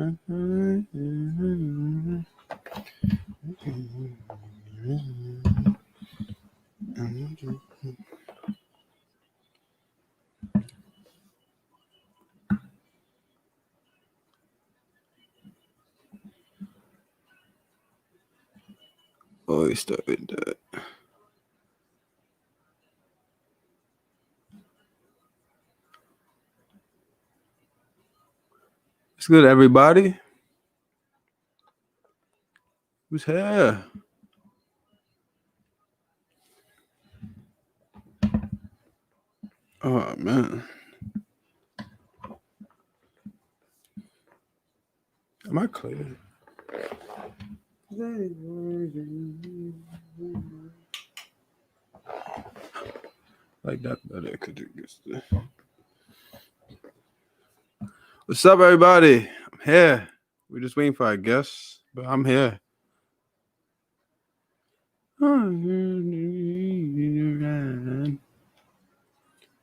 Oh, he started that. It's good, everybody. Who's here? Oh, man. Am I clear? Like that better. Could it gets the... What's up, everybody? I'm here. We're just waiting for our guests, but I'm here.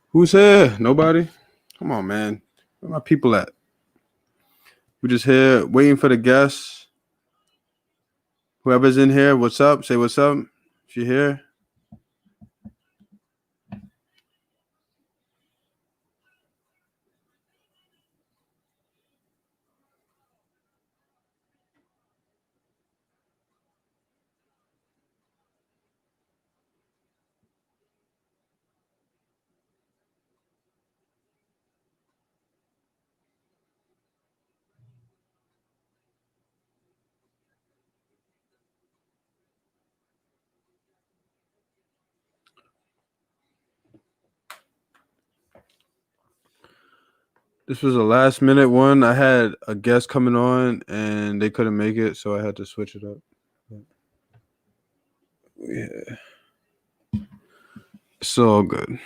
Who's here? Nobody? Come on, man. Where my people at? We're just here waiting for the guests. Whoever's in here, what's up? Say what's up if you're here. This was a last minute one. I had a guest coming on and they couldn't make it, so I had to switch it up. Yeah. It's all good.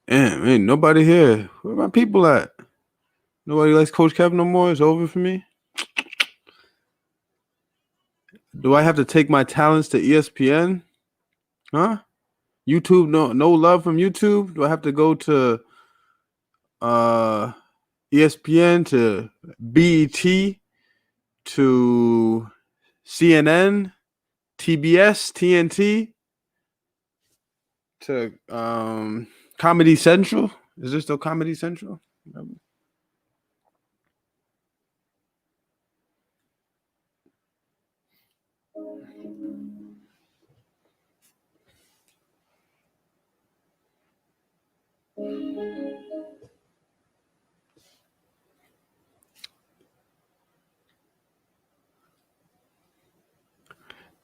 Damn, ain't nobody here. Where my people at? Nobody likes Coach Kev no more? It's over for me? Do I have to take my talents to ESPN? Huh? YouTube, no love from YouTube? Do I have to go to ESPN, to BET, to CNN, TBS, TNT, to Comedy Central? Is there still Comedy Central? Man,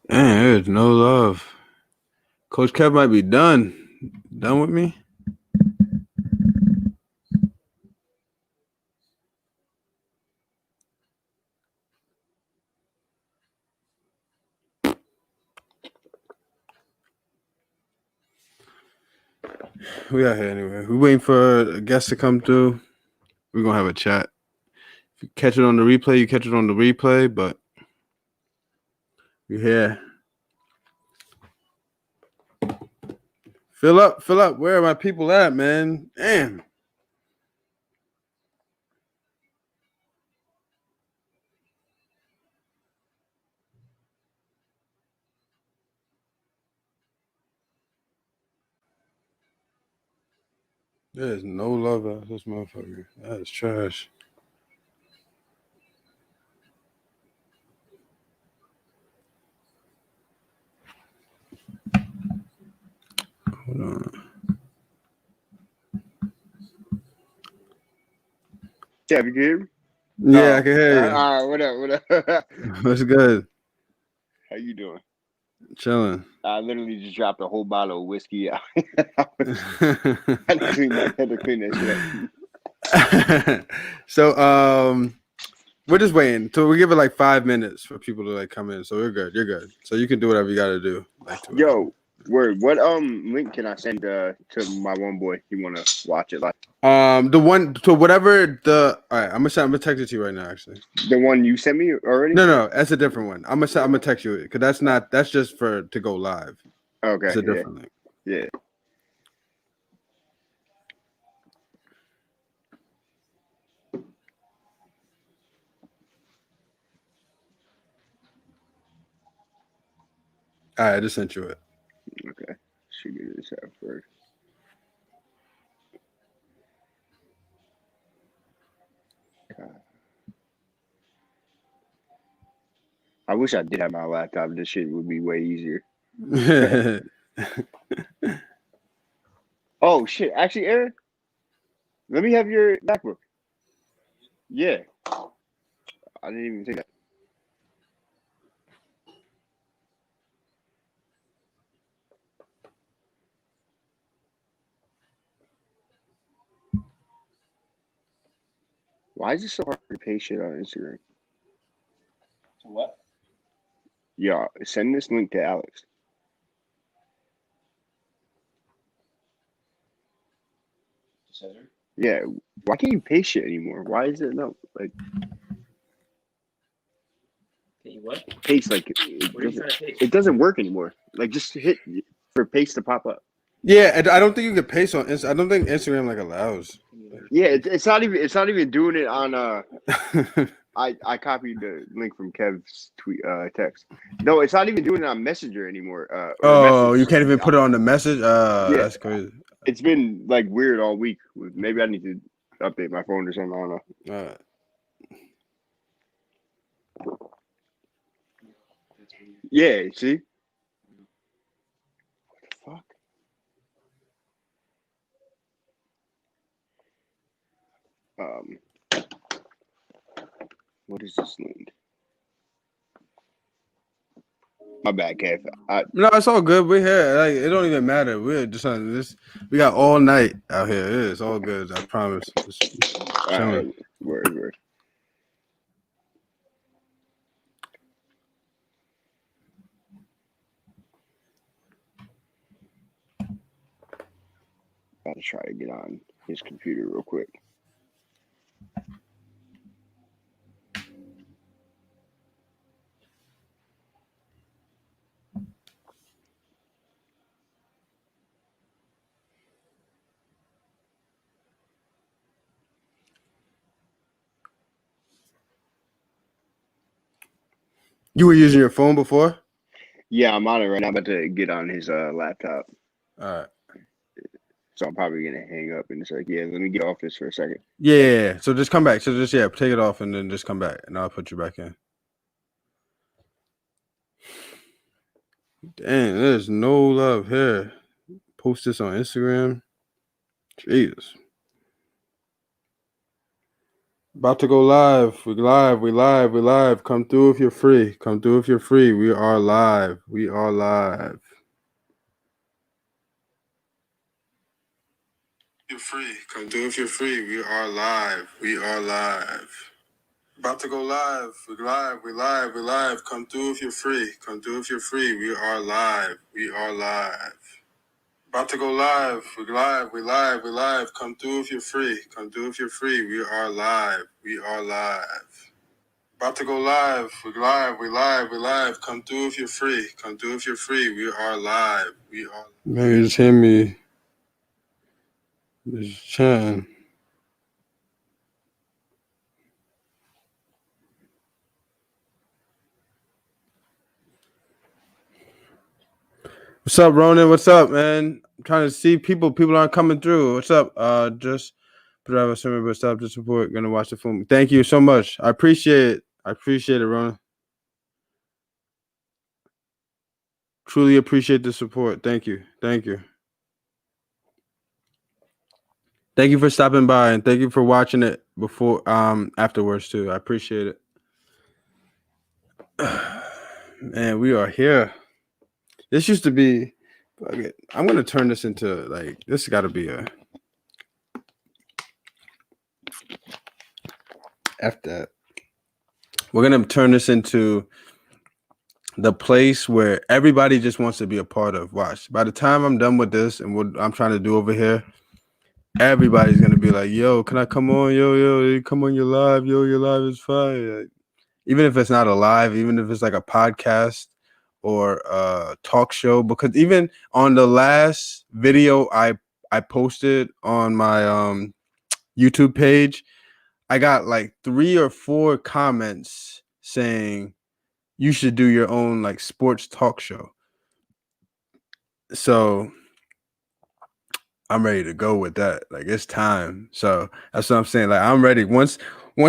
there's no love. Coach Kev might be done with me. We out here anyway. We're waiting for a guest to come through. We're gonna have a chat. If you catch it on the replay, you catch it on the replay, but we're here. Fill up. Where are my people at, man? Damn. There's no love out this motherfucker. That is trash. Hold on. Yeah, you can hear me? Yeah, I can hear you. All right, what up? What's good? How you doing? Chilling. I literally just dropped a whole bottle of whiskey out. I had to clean that shit up. So, we're just waiting. So we give it like 5 minutes for people to like come in. So we're good. You're good. So you can do whatever you got to do. Yo, Word. What link can I send to my one boy? You want to watch it? Like The one to whatever the. All right, I'm gonna text it to you right now. Actually, the one you sent me already? no, that's a different one. I'm gonna text you it because that's just for to go live. Okay. It's a different link. Yeah. All right, I just sent you it. Okay. Should get this out first. I wish I did have my laptop. This shit would be way easier. Oh shit! Actually, Aaron, let me have your MacBook. Yeah, I didn't even think that. Why is it so hard to pay shit on Instagram? What? Yeah, send this link to Alex. Yeah, why can't you pay shit anymore? Why is it no like What? paste like it doesn't work anymore. Like just hit for paste to pop up. Yeah, I don't think you can paste on. I don't think Instagram like allows. Yeah, it's not even doing it on I copied the link from Kev's tweet text. No, it's not even doing it on Messenger anymore. Oh, message. you can't even put it on the message. Yeah. That's crazy. It's been like weird all week. Maybe I need to update my phone or something. I don't know. All right. Yeah, see? What the fuck? What is this link? My bad, Kev. No, it's all good. We're here. Like it don't even matter. We're just on this. We got all night out here. It is all good. I promise. Word. About to try to get on his computer real quick. You were using your phone before? Yeah, I'm on it right now. I'm about to get on his laptop. All right. So I'm probably gonna hang up and it's like, yeah, let me get off this for a second. Yeah. So just come back. So just take it off and then just come back, and I'll put you back in. Dang, there's no love here. Post this on Instagram. Jesus. About to go live. We live. Come through if you're free. We are live. You're free. Come through if you're free. We are live. About to go live. We live. Come through if you're free. We are live. About to go live. We live. Come through if you're free. We are live. About to go live. We live. Come through if you're free. We are live. Maybe just hear me. Just chatting. What's up, Ronan? What's up, man? I'm trying to see people. People aren't coming through. What's up? Just put out a sermon, but stop the support. Gonna watch the film. Thank you so much. I appreciate it, Ronan. Truly appreciate the support. Thank you. Thank you for stopping by and thank you for watching it before afterwards too. I appreciate it. Man, we are here. This used to be I'm gonna turn this into like this gotta be a F that. We're gonna turn this into the place where everybody just wants to be a part of. Watch. By the time I'm done with this and what I'm trying to do over here, everybody's gonna be like, "Yo, can I come on? Yo, come on, you're live. Yo, your live is fire." Like, even if it's not a live, even if it's like a podcast or a talk show, because even on the last video I posted on my YouTube page, I got like 3 or 4 comments saying you should do your own like sports talk show. So I'm ready to go with that. Like it's time. So that's what I'm saying. Like I'm ready. Once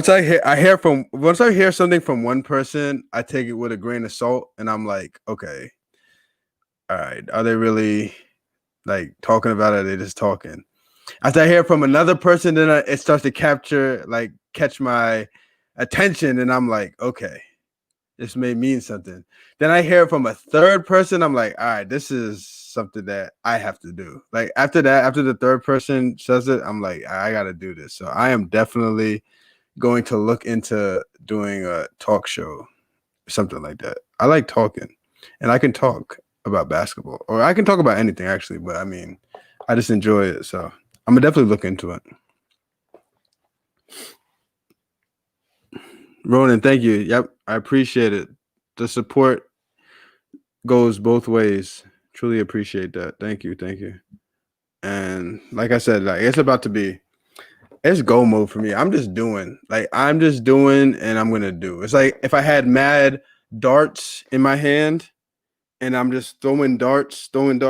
I hear something from one person, I take it with a grain of salt and I'm like, okay, all right, are they really like talking about it? Or are they just talking? After I hear from another person, then it starts to catch my attention, and I'm like, okay, this may mean something. Then I hear from a third person, I'm like, all right, this is something that I have to do. Like after that, after the third person says it, I'm like, I got to do this. So I am definitely going to look into doing a talk show, something like that. I like talking, and I can talk about basketball, or I can talk about anything actually, but I mean, I just enjoy it. So I'm gonna definitely look into it. Ronan, thank you. Yep, I appreciate it. The support goes both ways. Truly appreciate that. Thank you. And like I said, like it's go mode for me. I'm just doing, and I'm gonna do. It's like if I had mad darts in my hand, and I'm just throwing darts, and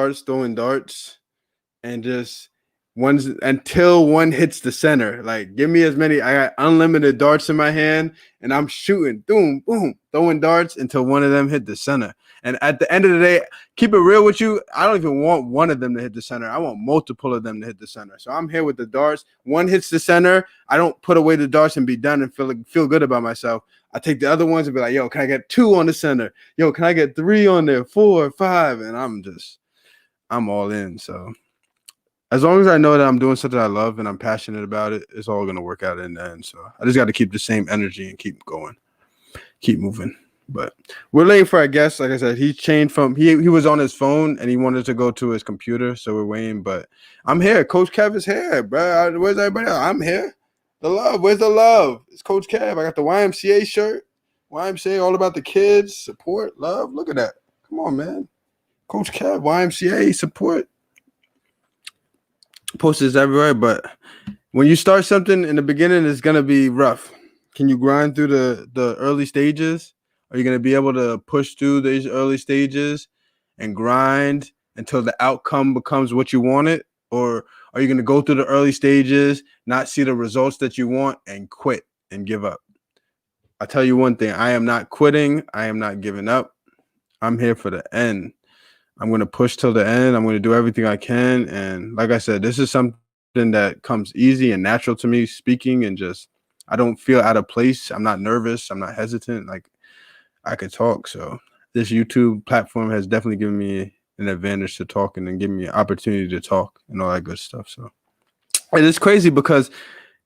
just one's until one hits the center. Like, give me as many. I got unlimited darts in my hand, and I'm shooting, boom, boom, throwing darts until one of them hit the center. And at the end of the day, keep it real with you. I don't even want one of them to hit the center. I want multiple of them to hit the center. So I'm here with the darts. One hits the center. I don't put away the darts and be done and feel good about myself. I take the other ones and be like, yo, can I get 2 on the center? Yo, can I get 3 on there? 4, 5? And I'm all in. So as long as I know that I'm doing something I love and I'm passionate about it, it's all gonna work out in the end. So I just got to keep the same energy and keep going, keep moving. But we're waiting for our guest. Like I said, he changed from he was on his phone and he wanted to go to his computer, so we're waiting. But I'm here. Coach Kev is here, bro. Where's everybody else? I'm here. The love. Where's the love? It's Coach Kev. I got the YMCA shirt. YMCA all about the kids. Support, love. Look at that. Come on, man. Coach Kev, YMCA support. Posters everywhere, but when you start something in the beginning, it's gonna be rough. Can you grind through the early stages? Are you gonna be able to push through these early stages and grind until the outcome becomes what you wanted? Or are you gonna go through the early stages, not see the results that you want, and quit and give up? I'll tell you one thing, I am not quitting, I am not giving up. I'm here for the end. I'm going to push till the end. I'm going to do everything I can. And like I said, this is something that comes easy and natural to me speaking, and just, I don't feel out of place. I'm not nervous. I'm not hesitant. Like I could talk. So this YouTube platform has definitely given me an advantage to talking and giving me an opportunity to talk and all that good stuff. So, and it's crazy because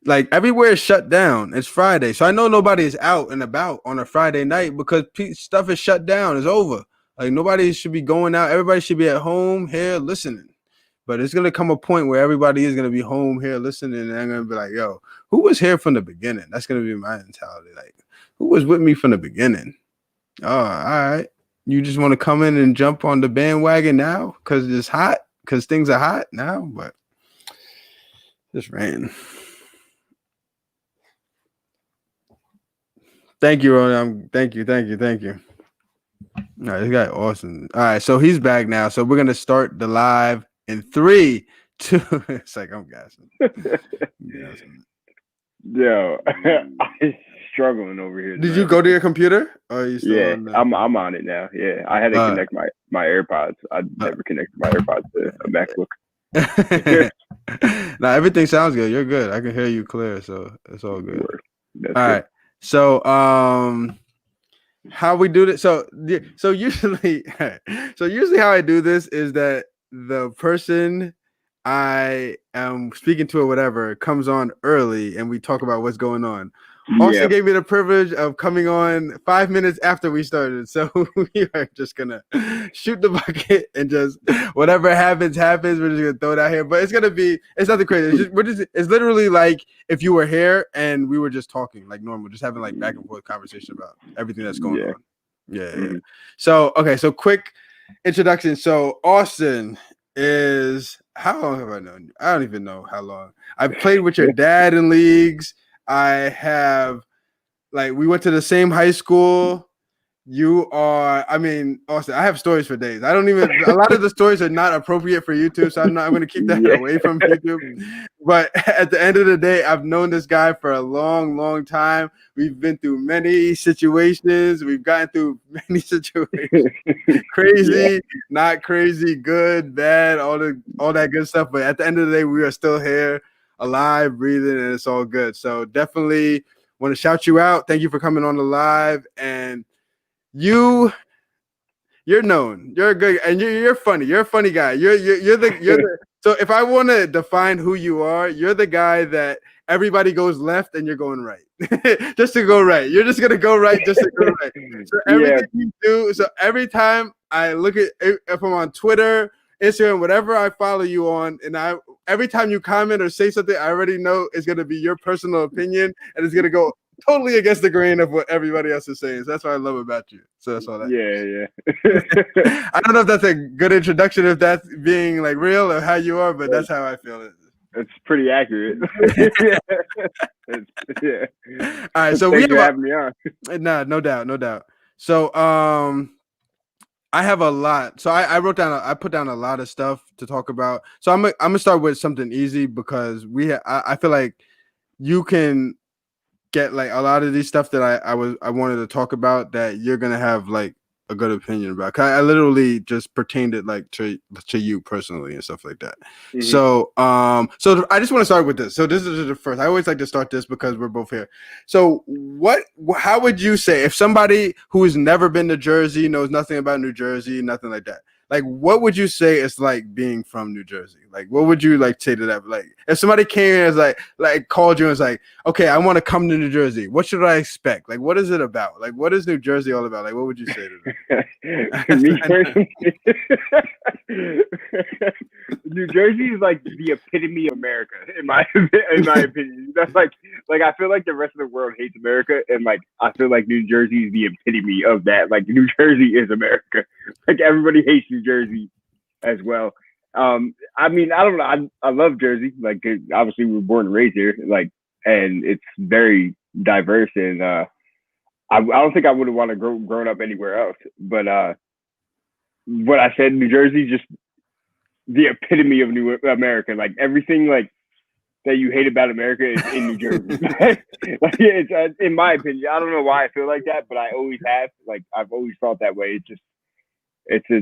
like everywhere is shut down. It's Friday. So I know nobody is out and about on a Friday night because stuff is shut down. It's over. Like nobody should be going out. Everybody should be at home here listening. But it's gonna come a point where everybody is gonna be home here listening, and I'm gonna be like, "Yo, who was here from the beginning?" That's gonna be my mentality. Like, who was with me from the beginning? Oh, all right. You just want to come in and jump on the bandwagon now because it's hot, because things are hot now. But just rain. Thank you, Ron. Thank you. All right, this guy awesome. All right, so he's back now. So we're gonna start the live in 3, 2. It's like I'm gassing. Yo, I'm struggling over here. Did you go to your computer? Or are you still Yeah, on I'm on it now. Yeah, I had to connect my AirPods. I never connected my AirPods to a MacBook. Now everything sounds good. You're good. I can hear you clear, so it's all good. That's all good. Right. So how we do this? So usually how I do this is that the person I am speaking to or whatever comes on early and we talk about what's going on. Austin gave me the privilege of coming on 5 minutes after we started. So we are just going to shoot the bucket and just whatever happens. We're just going to throw it out here. But it's nothing crazy. It's literally like if you were here and we were just talking like normal, just having like back and forth conversation about everything that's going on. Yeah. So, okay. So quick introduction. So Austin is, how long have I known you? I don't even know how long. I've played with your dad in leagues. I have, like, we went to the same high school. You are, I mean, Austin, I have stories for days. A lot of the stories are not appropriate for YouTube, so I'm going to keep that away from YouTube. But at the end of the day, I've known this guy for a long, long time. We've been through many situations. We've gotten through many situations. Crazy, not crazy, good, bad, all that good stuff. But at the end of the day, we are still here, alive, breathing, and it's all good. So definitely want to shout you out. Thank you for coming on the live. And you're known. You're good, and you're funny. You're a funny guy. You're the. So if I want to define who you are, you're the guy that everybody goes left and you're going right, just to go right. You're just gonna go right just to go right. So everything you do. So every time I look at, if I'm on Twitter, Instagram, whatever I follow you on, and every time you comment or say something, I already know it's gonna be your personal opinion, and it's gonna go totally against the grain of what everybody else is saying. So that's what I love about you. So that's all that. Yeah. I don't know if that's a good introduction, if that's being like real or how you are, but that's how I feel it. It's pretty accurate. Yeah. All right. So Thanks for having me on. Nah, no doubt. So I have a lot. So I put down a lot of stuff to talk about. So I'm gonna start with something easy because I feel like you can get like a lot of these stuff that I wanted to talk about that you're gonna have like a good opinion about. 'Cause I literally just pertained it like to you personally and stuff like that. So so I just want to start with this. So this is the first. I always like to start this because we're both here. So how would you say, if somebody who has never been to Jersey, knows nothing about New Jersey, nothing like that, like what would you say it's like being from New Jersey? Like what would you like say to that? Like if somebody came in and was like called you and was like, okay, I want to come to New Jersey, what should I expect? Like what is it about? Like what is New Jersey all about? Like what would you say to them? Me personally, New Jersey is like the epitome of America, in my opinion. That's like I feel like the rest of the world hates America, and like I feel like New Jersey is the epitome of that. Like New Jersey is America. Like everybody hates New Jersey as well. I mean, I don't know. I love Jersey. Like obviously we were born and raised here. Like, and it's very diverse, and I don't think I would have wanted to grown up anywhere else. But what I said, New Jersey, just the epitome of New America. Like everything like that you hate about America is in New Jersey. Like it's in my opinion. I don't know why I feel like that, but I always have. Like I've always felt that way. It's a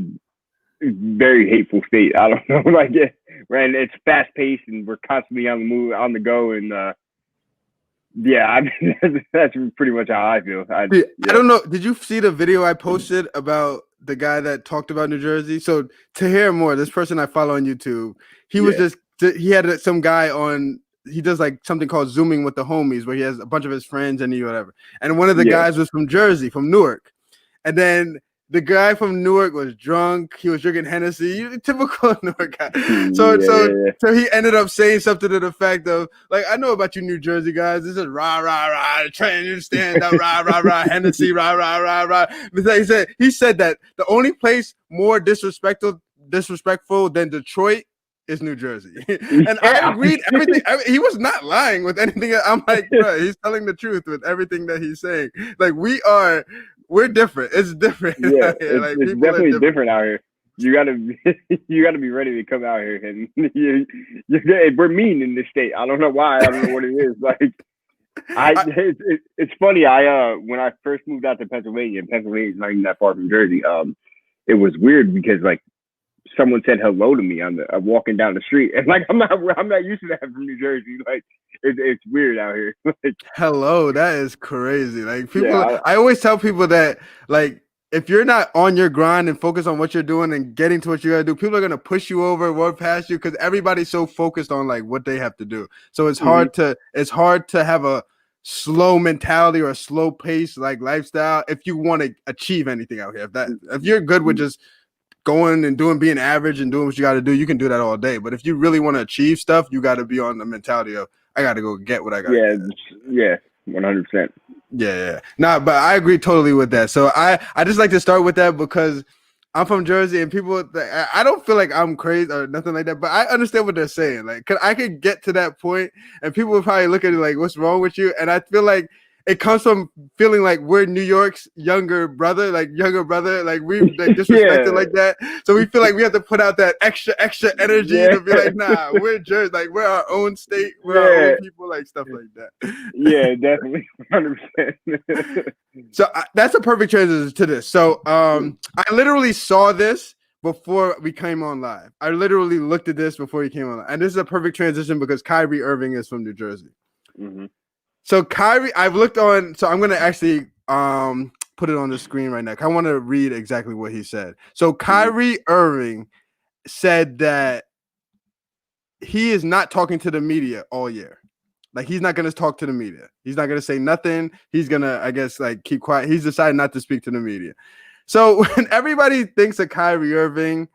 very hateful state. I don't know, like and it's fast paced and we're constantly on the move, on the go, and I mean, that's pretty much how I feel. I don't know. Did you see the video I posted about the guy that talked about New Jersey? So to hear more, this person I follow on YouTube, he was he had some guy on. He does like something called Zooming with the Homies, where he has a bunch of his friends and whatever. And one of the guys was from Jersey, from Newark, and then the guy from Newark was drunk. He was drinking Hennessy, typical Newark guy. So he ended up saying something to the fact of, like, I know about you New Jersey guys. This is rah, rah, rah, trying to stand up, rah, rah, rah, Hennessy, rah, rah, rah, rah. He said that the only place more disrespectful than Detroit is New Jersey. And I agreed everything. He was not lying with anything. I'm like, bro, he's telling the truth with everything that he's saying. Like, we're different. It's different. Yeah, it's definitely different out here. You gotta be ready to come out here, and we're mean in this state. I don't know why. I don't know what it is. Like, it's funny. When I first moved out to Pennsylvania, and Pennsylvania is not even that far from Jersey. It was weird because like someone said hello to me on walking down the street, and like I'm not used to that from New Jersey. Like it's weird out here. Like, hello, that is crazy. Like people, I always tell people that like if you're not on your grind and focus on what you're doing and getting to what you gotta do, people are gonna push you over, walk past you, because everybody's so focused on like what they have to do. So it's hard to have a slow mentality or a slow pace like lifestyle if you want to achieve anything out here. If you're good with just going and being average and doing what you got to do, you can do that all day. But if you really want to achieve stuff, you got to be on the mentality of I got to go get what I got. Yeah, 100%. Yeah. Nah, but I agree totally with that. So I just like to start with that because I'm from Jersey and people, I don't feel like I'm crazy or nothing like that, but I understand what they're saying. Like, cause I could get to that point and people would probably look at it like, what's wrong with you? And I feel like it comes from feeling like we're New York's younger brother, like we've like, disrespected like that. So we feel like we have to put out that extra energy to be like, nah, we're Jersey, like we're our own state, we're our own people, like stuff like that. Yeah, definitely, 100%. So that's a perfect transition to this. So I literally saw this before we came on live. I literally looked at this before he came on live. And this is a perfect transition because Kyrie Irving is from New Jersey. Mm-hmm. So Kyrie, I've looked on, so I'm going to actually put it on the screen right now. I want to read exactly what he said. So Kyrie Irving said that he is not talking to the media all year. Like, he's not going to talk to the media. He's not going to say nothing. He's going to, I guess, like, keep quiet. He's decided not to speak to the media. So when everybody thinks of Kyrie Irving,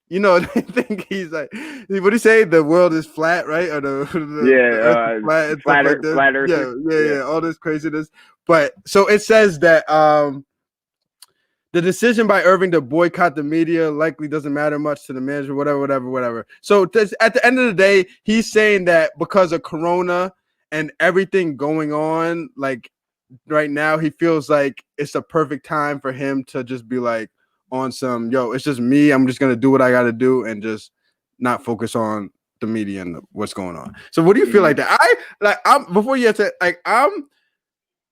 you know, they think he's like, what do you say? The world is flat, right? Or the earth is flat, and flat, stuff like this. Flat earth. Yeah, all this craziness. But so it says that the decision by Irving to boycott the media likely doesn't matter much to the manager, whatever. So at the end of the day, he's saying that because of Corona and everything going on, like right now, he feels like it's a perfect time for him to just be like, on some, it's just me. I'm just gonna do what I gotta do and just not focus on the media and what's going on. So what do you feel like that? I'm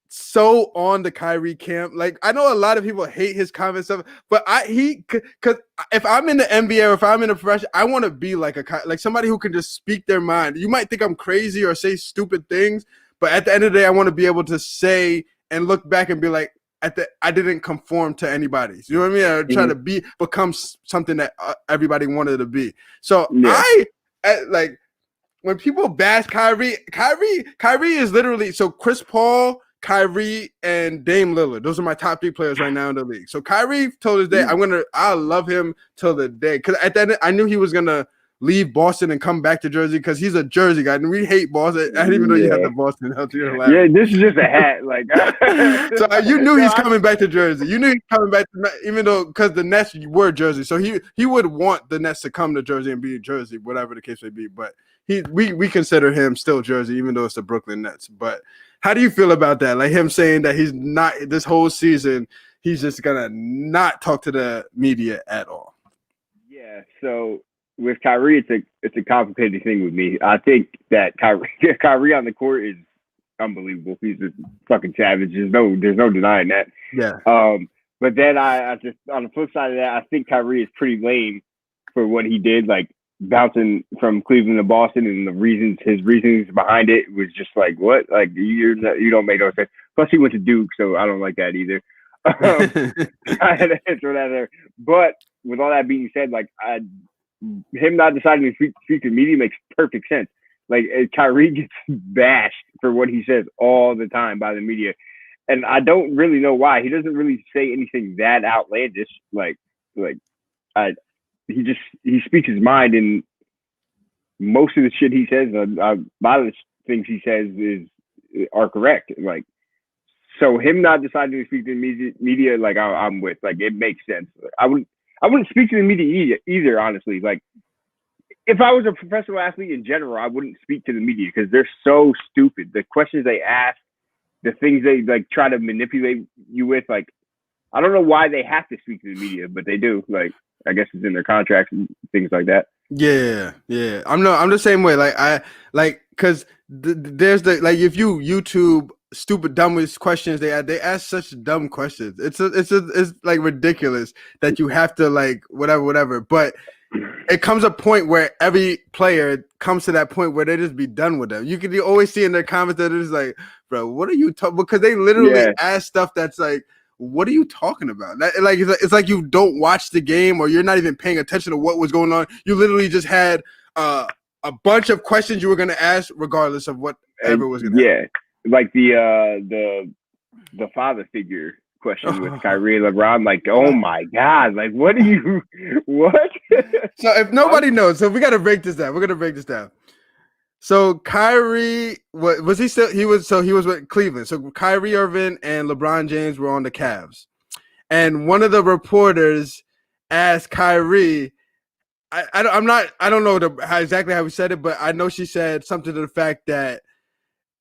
so on the Kyrie camp. Like, I know a lot of people hate his comments stuff, but because if I'm in the NBA or if I'm in a profession, I want to be like somebody who can just speak their mind. You might think I'm crazy or say stupid things, but at the end of the day, I want to be able to say and look back and be like, I didn't conform to anybody. You know what I mean? I try to become something that everybody wanted to be. So like when people bash Kyrie is literally, so Chris Paul, Kyrie, and Dame Lillard. Those are my top 3 players right now in the league. So Kyrie told his day, I love him till the day. Because at the end, I knew he was gonna leave Boston and come back to Jersey because he's a Jersey guy and we hate Boston. I didn't even know you had the Boston out here. Yeah, this is just a hat. Like, so you knew he's coming back to Jersey. You knew he's coming back, even though because the Nets were Jersey, so he would want the Nets to come to Jersey and be in Jersey, whatever the case may be. But we consider him still Jersey, even though it's the Brooklyn Nets. But how do you feel about that? Like him saying that he's not this whole season, he's just gonna not talk to the media at all. Yeah. So with Kyrie, it's a complicated thing with me. I think that Kyrie on the court is unbelievable. He's a fucking savage. There's no denying that. Yeah. But then I just, on the flip side of that, I think Kyrie is pretty lame for what he did, like bouncing from Cleveland to Boston, and his reasons behind it was just like, what? Like you don't make no sense. Plus he went to Duke, so I don't like that either. I had to throw that there. But with all that being said, like him not deciding to speak to the media makes perfect sense. Like Kyrie gets bashed for what he says all the time by the media, and I don't really know why. He doesn't really say anything that outlandish. He speaks his mind, and most of the shit he says, a lot of the things he says are correct. Like, so him not deciding to speak to the media, like I'm with. Like, it makes sense. I wouldn't speak to the media either, honestly. Like, if I was a professional athlete in general, I wouldn't speak to the media because they're so stupid. The questions they ask, the things they like try to manipulate you with, like, I don't know why they have to speak to the media, but they do. Like, I guess it's in their contracts and things like that. Yeah. I'm the same way. Like, because there's if you YouTube stupid dumbest questions they ask such dumb questions. It's like ridiculous that you have to like whatever. But it comes a point where every player comes to that point where they just be done with them. You always see in their comments that it's like, bro, what are you talking? Because they literally ask stuff that's like, what are you talking about? It's like you don't watch the game or you're not even paying attention to what was going on. You literally just had a bunch of questions you were going to ask regardless of whatever was going to happen. like the father figure question with Kyrie and LeBron. Like, oh my God, like what are you? What? So if nobody knows, so we got to break this down. We're gonna break this down. So Kyrie, was he still? He was with Cleveland. So Kyrie Irving and LeBron James were on the Cavs, and one of the reporters asked Kyrie. I don't know exactly how he said it, but I know she said something to the fact that,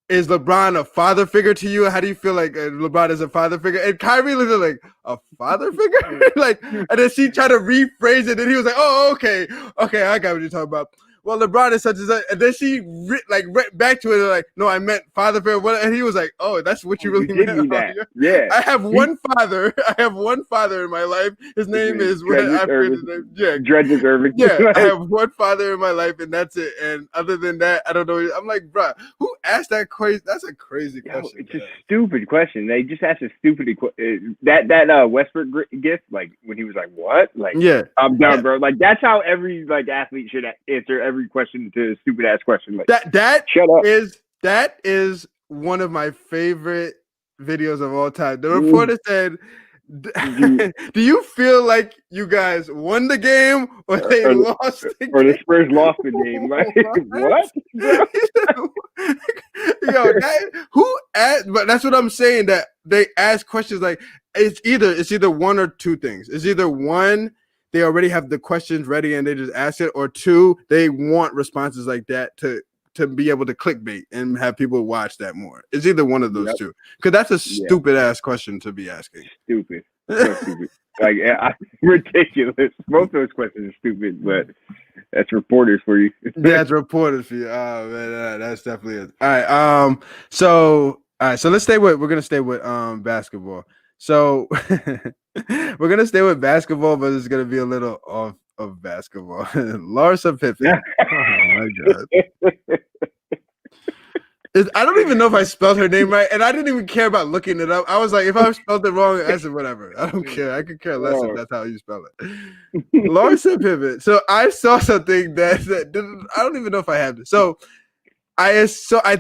is LeBron a father figure to you? How do you feel like LeBron is a father figure? And Kyrie looked like, a father figure? Like, and then she tried to rephrase it, and he was like, oh, okay, I got what you're talking about. Well, LeBron is such and such. And then she went back to it like, no, I meant father figure. And he was like, oh, that's what you really meant. That. Yeah. I have one father. I have one father in my life. His name is Irving. Yeah, Dredges Irving. Yeah, I have one father in my life, and that's it. And other than that, I don't know. I'm like, bro, who asked that question? That's a crazy question. It's a stupid question. They just asked a stupid that Westbrook gift, like when he was like, "What?" Like, yeah, I'm done, bro. Like that's how every athlete should answer every question to a stupid ass question. Like that shut up. That is one of my favorite videos of all time. The reporter said, do you feel like you guys won the game or they lost the game? Or the Spurs lost the game? Like, what? Yo, who asked? But that's what I'm saying, that they ask questions like, it's either one or two things. It's either one, they already have the questions ready and they just ask it, or two, they want responses like that to be able to clickbait and have people watch that more. It's either one of those two. Because that's a stupid ass question to be asking. Stupid. So stupid. Like, ridiculous. Most of those questions are stupid, but that's reporters for you. That's reporters for you. Oh man, that's definitely it. All right. So let's we're gonna stay with basketball. So we're gonna stay with basketball, but it's gonna be a little off of basketball. Larsa Pippen. Oh my God. I don't even know if I spelled her name right, and I didn't even care about looking it up. I was like, if I spelled it wrong, I said whatever. I don't care. I could care less if that's how you spell it. Larsa Pippen. So I saw something that I don't even know if I have this. So I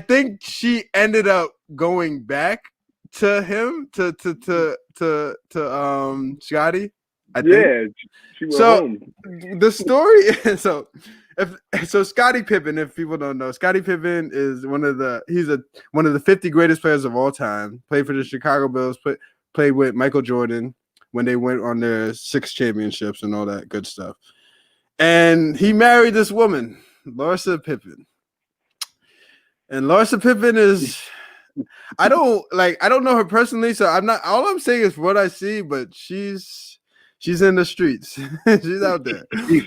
think she ended up going back to him to Scotty. I think. She went home. The story. So Scottie Pippen, if people don't know, Scottie Pippen is one of the 50 greatest players of all time. Played for the Chicago Bulls. Played with Michael Jordan when they went on their 6 championships and all that good stuff. And he married this woman, Larsa Pippen. And Larsa Pippen is, I don't know her personally, so I'm not. All I'm saying is what I see, but she's in the streets. She's out there.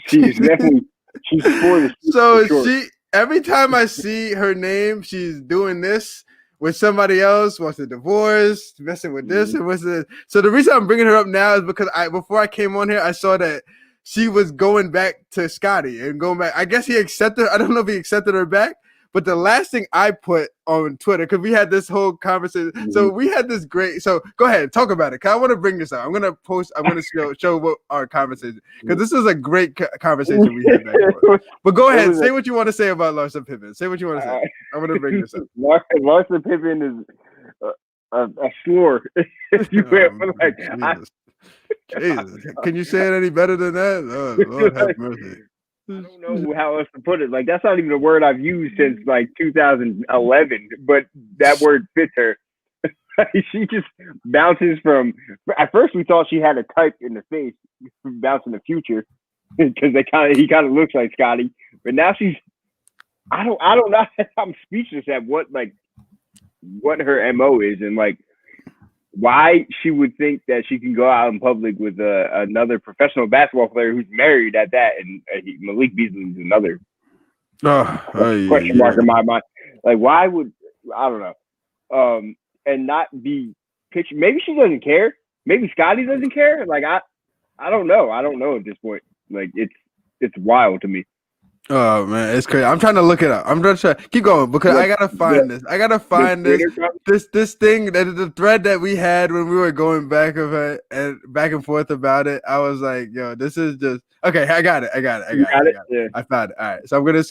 She's definitely. She's she every time I see her name, she's doing this with somebody else, wants a divorce, messing with this and with this. So the reason I'm bringing her up now is because before I came on here, I saw that she was going back to Scotty and going back. I guess he accepted. I don't know if he accepted her back, but the last thing I put on Twitter, because we had this whole conversation. So we had this great. So go ahead, talk about it. Cause I want to bring this up. I'm gonna post. I'm gonna show what our conversation, because this is a great conversation we had back and forth. But go ahead, say what you want to say about Larsa Pippen. Say what you want to say. I'm gonna bring this up. Larsa Pippen is a slur. Jesus. Can you say it any better than that? Oh, Lord have mercy. I don't know how else to put it. Like, that's not even a word I've used since like 2011, but that word fits her. She just bounces from. At first, we thought she had a type in the face, bounce in the future, because he kind of looks like Scotty. But now she's. I don't know. I'm speechless at what her MO is, and like why she would think that she can go out in public with another professional basketball player who's married at that, and Malik Beasley is another question mark in my mind. Like, why would, I don't know, and not be pictured. Maybe she doesn't care. Maybe Scotty doesn't care. Like, I don't know. I don't know at this point. Like, it's wild to me. Oh man, it's crazy. I'm trying to look it up. I'm trying to keep going because I gotta find this. I gotta find this thing, that the thread that we had when we were going back and forth about it. I was like, yo, this is just okay. I got it. Yeah. I found it. All right, so I'm gonna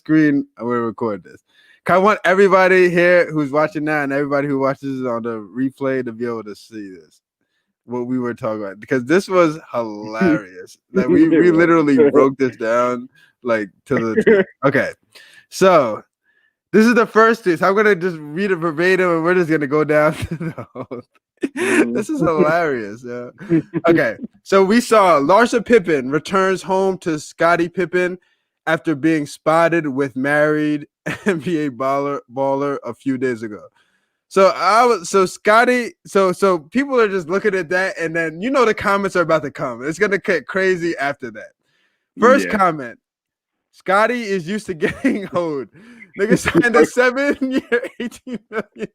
record this I want everybody here who's watching now and everybody who watches on the replay to be able to see this. What we were talking about, because this was hilarious. Like we literally broke this down like to the T. Okay. So this is the first thing. So I'm gonna just read it verbatim and we're just gonna go down to the whole thing. This is hilarious. Yeah. Okay. So we saw Larsa Pippen returns home to Scottie Pippen after being spotted with married NBA baller a few days ago. So Scotty, so people are just looking at that, and then the comments are about to come. It's gonna get crazy after that. First comment: Scotty is used to getting hoed. Nigga signed a 7-year, $18 million.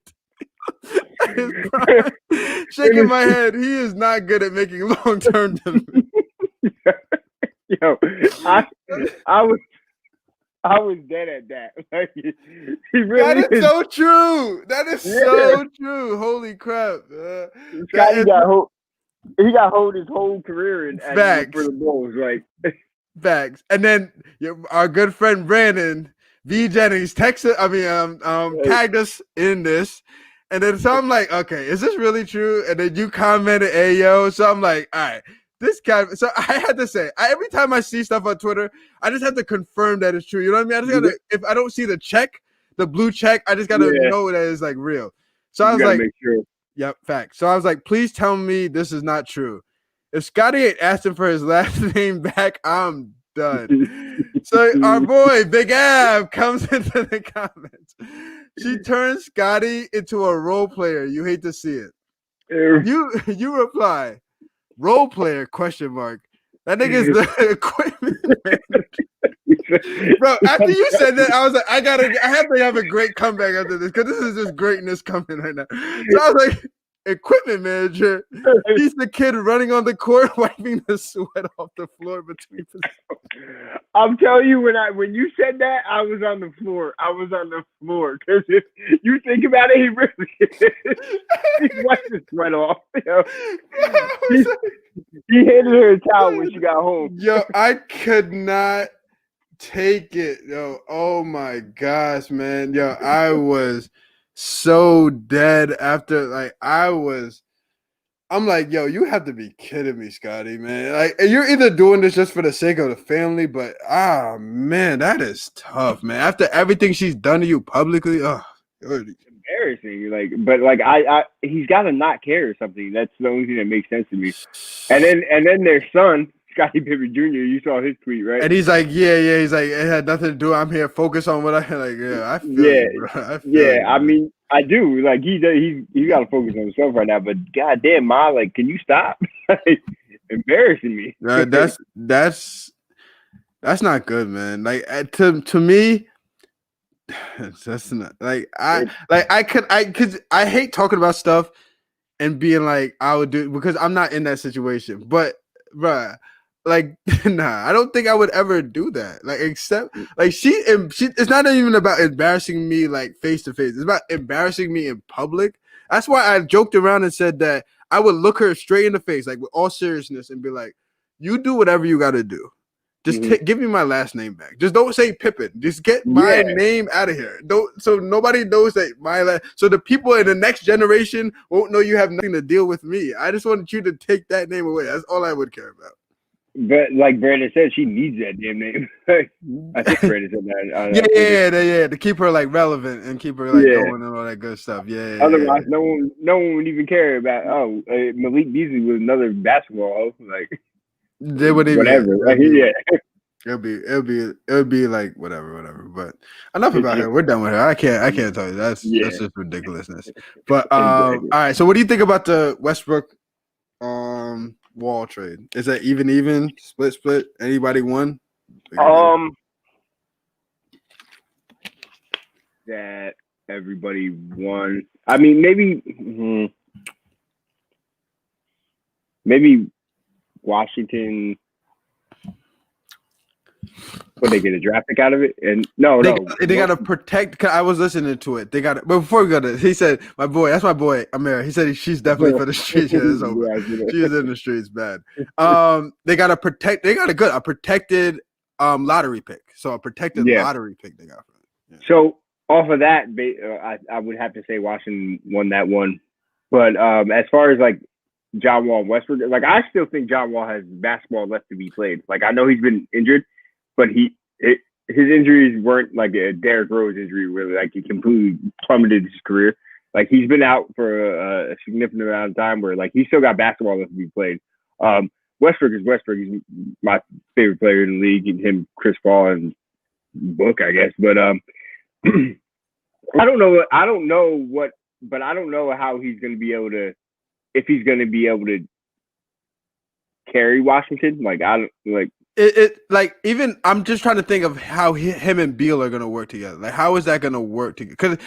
Shaking my head. He is not good at making long-term decisions. Yo, I was dead at that. Like, he really that is so true. That is so true. Holy crap! Scotty he got hold his whole career for the Bulls. Like facts. And then our good friend Brandon V Jennings tagged us in this, and then so I'm like, okay, is this really true? And then you commented, "Hey yo," so I'm like, all right. This guy, so I had to say, every time I see stuff on Twitter, I just have to confirm that it's true. You know what I mean? I just gotta, if I don't see the blue check, I just gotta know that it's like real. So I was like, make sure. Yep, fact. So I was like, please tell me this is not true. If Scotty ain't asking for his last name back, I'm done. So our boy Big Ab comes into the comments. She turns Scotty into a role player. You hate to see it. You reply. Role player ? That nigga is the equipment manager. Bro, after you said that, I was like, I have to have a great comeback after this, because this is just greatness coming right now. So I was like, equipment manager. He's the kid running on the court, wiping the sweat off the floor between positions. I'm telling you, when you said that, I was on the floor. Because if you think about it, he really he wiped his sweat off. He handed her a towel when she got home. Yo, I could not take it. Yo, oh my gosh, man. Yo, I was so dead after, I'm like, yo, you have to be kidding me, Scotty, man. Like, you're either doing this just for the sake of the family, but man, that is tough, man. After everything she's done to you publicly, embarrassing. He's got to not care or something. That's the only thing that makes sense to me. And then their son, Scottie Pippen Jr., you saw his tweet, right? And he's like, yeah. He's like, it had nothing to do. I'm here, focus on what I like. Yeah, I feel you, bro. I feel you, I mean, I do. Like, he got to focus on himself right now. But goddamn, Ma, like, can you stop? Embarrassing me. That's not good, man. Like, to me, that's not like I hate talking about stuff and being like I would do, because I'm not in that situation. But bruh, like, nah, I don't think I would ever do that. Like, except like she it's not even about embarrassing me like face to face. It's about embarrassing me in public. That's why I joked around and said that I would look her straight in the face, like with all seriousness, and be like, "You do whatever you got to do. Just give me my last name back. Just don't say Pippen. Just get my name out of here. So nobody knows that so the people in the next generation won't know you have nothing to deal with me. I just wanted you to take that name away. That's all I would care about." But like Brandon said, she needs that damn name. I think Brandon said that. Yeah, to keep her like relevant and keep her like going and all that good stuff. Yeah. Otherwise, no one would even care about. Malik Beasley was another basketball host. Like, they would even whatever. It'll be like whatever. But enough about her. We're done with her. I can't tell you. That's just ridiculousness. But all right. So what do you think about the Westbrook Wall trade? Is that even split? Anybody won? That everybody won. I mean, maybe Washington. Would they get a draft pick out of it? And they got to protect. Cause I was listening to it. They got it. But before we go to, he said, "My boy, that's my boy, Amir." He said she's definitely for the streets. Yeah, it's over. She is in the streets, bad. They got to protect. They got a protected lottery pick. So a protected lottery pick they got. Yeah. So off of that, I would have to say Washington won that one. But as far as like John Wall and Westbrook, like I still think John Wall has basketball left to be played. Like I know he's been injured, but his injuries weren't like a Derrick Rose injury where like he completely plummeted his career. Like he's been out for a significant amount of time where like he still got basketball left to be played. Westbrook is Westbrook. He's my favorite player in the league, and him, Chris Paul, and Book, I guess. But I don't know how he's going to be able to, if he's going to be able to carry Washington. Like I don't like it like even I'm just trying to think of how him and Beal are gonna work together. Like how is that gonna work together? Because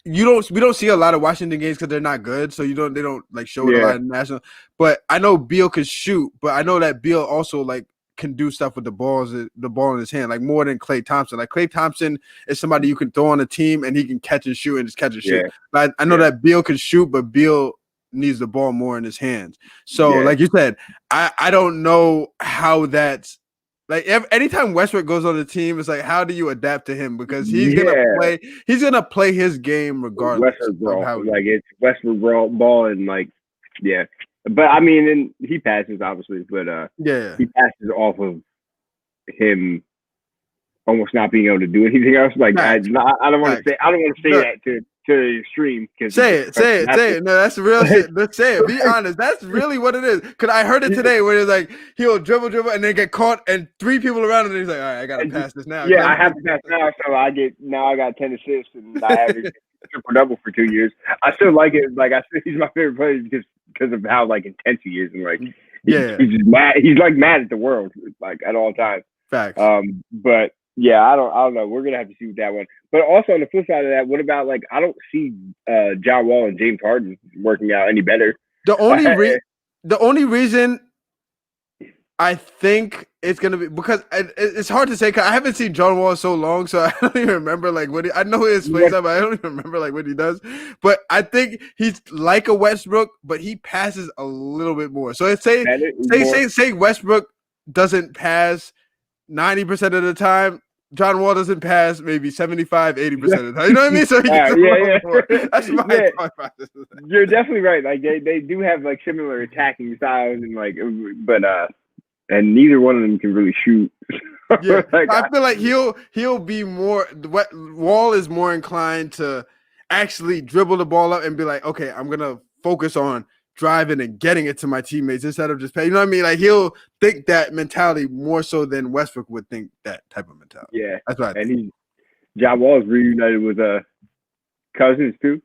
we don't see a lot of Washington games because they're not good, so they don't like show it a lot in national. But I know Beal can shoot, but I know that Beal also like can do stuff with the ball in his hand, like more than Klay Thompson. Like Klay Thompson is somebody you can throw on a team and he can catch and shoot and just catch and shoot. But I know that Beal can shoot, but Beal needs the ball more in his hands. So like you said, I don't know how that's like anytime Westbrook goes on the team, it's like how do you adapt to him because he's gonna play his game regardless of how like it's Westbrook ball and like but I mean and he passes obviously, but he passes off of him almost not being able to do anything else. Like I don't want to say that to the extreme. Say it. No, that's real shit. Let's say it. Be honest. That's really what it is. Because I heard it today where it's like he'll dribble and then get caught and three people around him and he's like, all right, I gotta pass this now. Yeah, I have to pass now, so I got 10 assists and I averaged triple double for 2 years. I still like it. Like I still he's my favorite player because of how like intense he is and like he's just mad. He's like mad at the world like at all times. Facts. But yeah, I don't know. We're gonna have to see with that one. But also on the flip side of that, what about like I don't see John Wall and James Harden working out any better. The only reason I think it's gonna be because it's hard to say because I haven't seen John Wall so long, so I don't even remember like what I know his plays up. I don't even remember like what he does. But I think he's like a Westbrook, but he passes a little bit more. So say Westbrook doesn't pass 90% of the time, John Wall doesn't pass maybe 75, 80% of the time. You know what I mean? So he gets more. That's my thought process. You're definitely right. Like they do have like similar attacking styles and like, but and neither one of them can really shoot. Yeah, like, I feel like he'll be more. Wall is more inclined to actually dribble the ball up and be like, okay, I'm gonna focus on driving and getting it to my teammates instead of just paying. You know what I mean? Like he'll think that mentality more so than Westbrook would think that type of mentality. Yeah, that's right. And John Wall is reunited with Cousins too.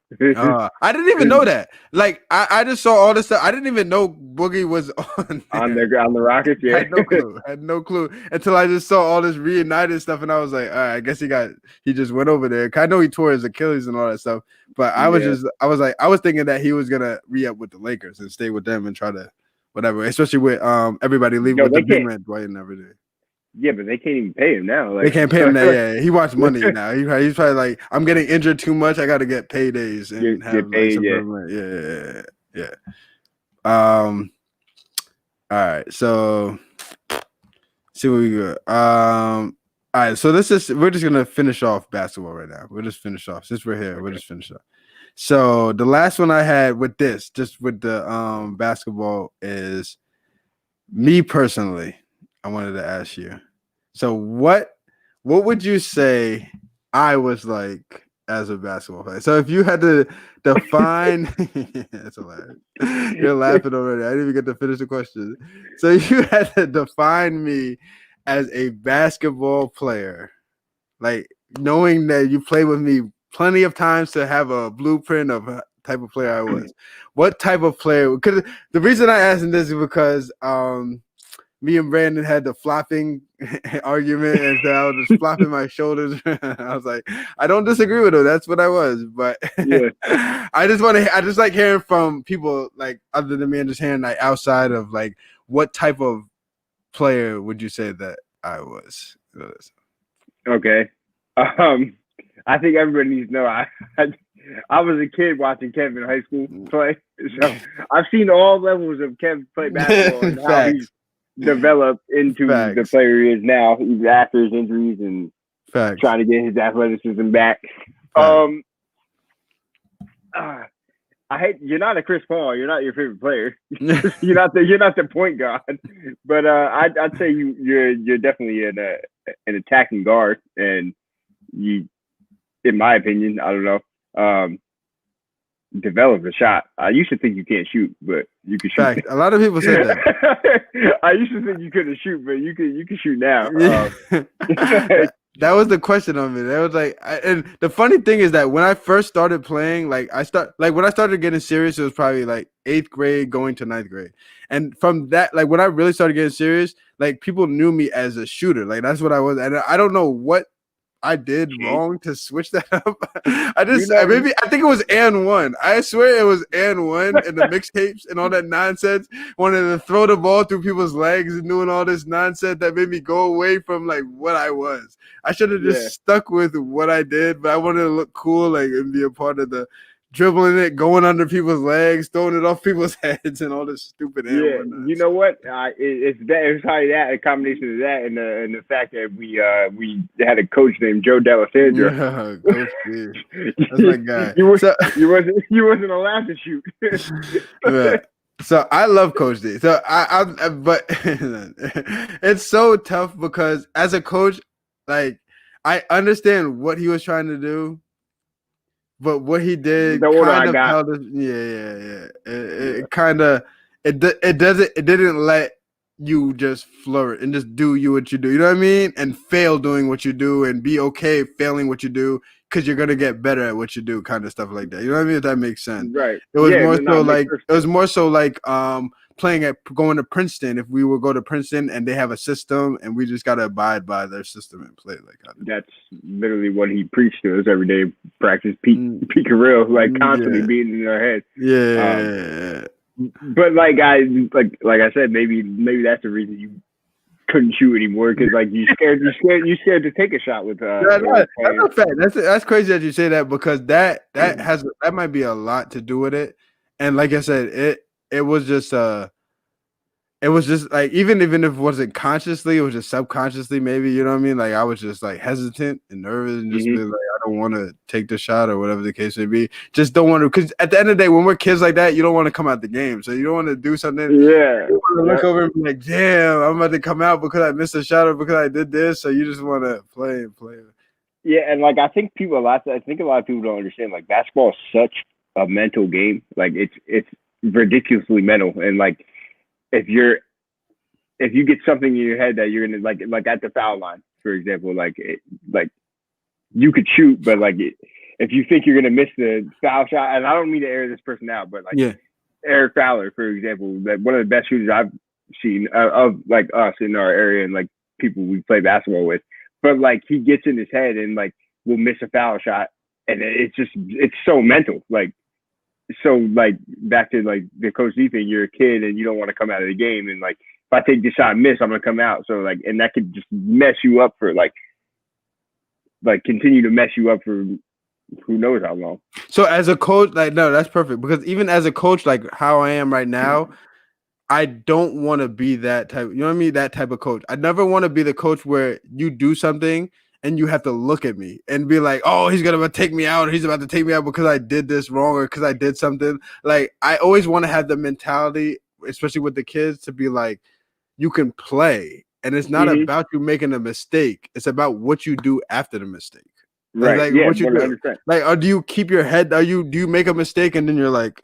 I didn't even know that. Like I just saw all this stuff. I didn't even know Boogie was on the Rockets. Yeah, I had no clue until I just saw all this reunited stuff, and I was like, all right, I guess he just went over there. I know he tore his Achilles and all that stuff, but I was thinking that he was gonna re-up with the Lakers and stay with them and try to whatever, especially with everybody leaving with the big man Dwight and everything. Yeah, but they can't even pay him now. Like, they can't pay him now. Yeah, he wants money now. He's probably like, I'm getting injured too much. I got to get paydays and have paid. Yeah. All right. So, see what we got. All right. So we're just gonna finish off basketball right now. We'll just finish off since we're here. Okay. We'll just finish up. So the last one I had with the basketball is me personally. I wanted to ask you. So what would you say I was like as a basketball player? So if you had to define that's hilarious. You're laughing already. I didn't even get to finish the question. So you had to define me as a basketball player, like knowing that you played with me plenty of times to have a blueprint of a type of player I was. What type of player? Because the reason I asked this is because me and Brandon had the flopping argument, and so I was just flopping my shoulders. I was like, I don't disagree with him. That's what I was. But I just like hearing from people like other than me and just hearing like outside of like what type of player would you say that I was? Okay. I think everybody needs to know I was a kid watching Kev in high school play. So I've seen all levels of Kev play basketball and how he's developed into the player he is now after his injuries and trying to get his athleticism back. I hate you're not a Chris Paul. You're not your favorite player. You're not the point guard. But I'd say you're definitely an attacking guard, and you, in my opinion, I don't know, develop a shot. I used to think you can't shoot, but you can shoot. Fact. A lot of people say that. I used to think you couldn't shoot, but you can shoot now. That was the question on me. That was like, and the funny thing is that when I first started playing, when I started getting serious, it was probably like 8th grade going to 9th grade. And from that, like when I really started getting serious, like people knew me as a shooter. Like that's what I was. And I don't know what I did wrong to switch that up. I think it was and one. I swear it was and one in the mixtapes and all that nonsense. Wanted to throw the ball through people's legs and doing all this nonsense that made me go away from like what I was. I should have just stuck with what I did, but I wanted to look cool, like and be a part of the dribbling it, going under people's legs, throwing it off people's heads, and all this stupid. Yeah, you know what? It's probably that a combination of that and the fact that we had a coach named Joe D'Alessandro. Yeah, Coach D. That's my guy. You wasn't allowed to shoot. Yeah. So I love Coach D. So but it's so tough because as a coach, like I understand what he was trying to do. But what he did kind of held us, It didn't let you just flourish and just do what you do. You know what I mean? And fail doing what you do and be okay failing what you do because you're gonna get better at what you do, kind of stuff like that. You know what I mean? If that makes sense. Right. It was more so like going to Princeton. If we would go to Princeton and they have a system and we just gotta abide by their system and play like that. That's literally what he preached to us every day. Practice peak real, like constantly beating in our head. Yeah. But like I said, maybe that's the reason you couldn't shoot anymore because like you scared to take a shot with. That's a fact. That's crazy that you say that because that might be a lot to do with it. And like I said, it was just like even if it wasn't consciously, it was just subconsciously maybe, you know what I mean? Like I was just like hesitant and nervous and just be like, I don't want to take the shot or whatever the case may be. Just don't want to, because at the end of the day, when we're kids like that, you don't want to come out the game. So you don't want to do something. Yeah. You want to look over and be like, damn, I'm about to come out because I missed a shot or because I did this. So you just want to play. Yeah, and like I think a lot of people don't understand like basketball is such a mental game. Like it's ridiculously mental, and like if you get something in your head that you're gonna like at the foul line, for example, like you could shoot, but like if you think you're gonna miss the foul shot, and I don't mean to air this person out, but like Eric Fowler, for example, that one of the best shooters I've seen of like us in our area and like people we play basketball with, but like he gets in his head and like will miss a foul shot, and it's so mental, like. So like back to like the Coach D thing, you're a kid and you don't want to come out of the game, and like if I take this shot and miss, I'm gonna come out. So like, and that could just mess you up for like continue to mess you up for who knows how long. So as a coach, like no, that's perfect because even as a coach, like how I am right now, I don't want to be that type. You know what I mean? That type of coach. I never want to be the coach where you do something and you have to look at me and be like, oh, he's going to take me out. Or he's about to take me out because I did this wrong or because I did something. Like, I always want to have the mentality, especially with the kids, to be like, you can play. And it's not about you making a mistake. It's about what you do after the mistake. Right. Like, yeah, what you 100%. do. Like, or do you keep your head? Do you make a mistake and then you're like,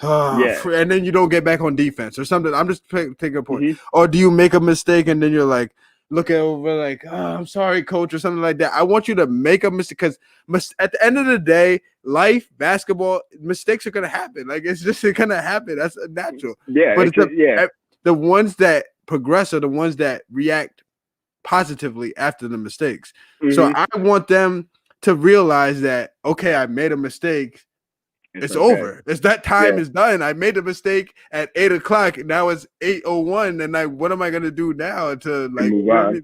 and then you don't get back on defense or something? I'm just taking a point. Or do you make a mistake and then you're like, looking over like, oh, I'm sorry, coach, or something like that. I want you to make a mistake because at the end of the day, life, basketball, mistakes are going to happen. Like, it's just going to happen. That's natural. Yeah. But the ones that progress are the ones that react positively after the mistakes. So I want them to realize that, okay, I made a mistake. It's okay. Over. It's that time is done. I made a mistake at 8:00. Now it's 8:01. And what am I gonna do now to like move on?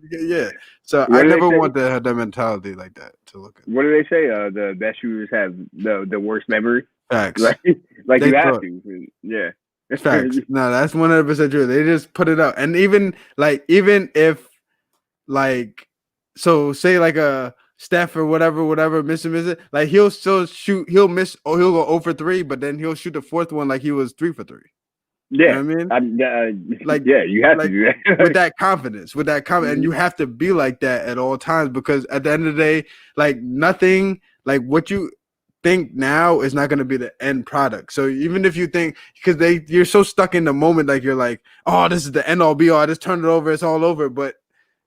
So I never want to have that mentality like that to look at. What do they say? The best shooters have the worst memory. Facts. Like you have to. Yeah. Facts. No, that's 100% true. They just put it out. And even if like so say like Steph or whatever, miss it. Like he'll still shoot, he'll miss, or he'll go 0 for 3, but then he'll shoot the fourth one like he was 3 for 3. Yeah, you know what I mean? Like, yeah, you have like, to do that with that confidence, Mhm. and you have to be like that at all times, because at the end of the day, like nothing, like what you think now is not going to be the end product. So even if you think, because you're so stuck in the moment, like you're like, oh, this is the end all be all, I just turn it over, it's all over. But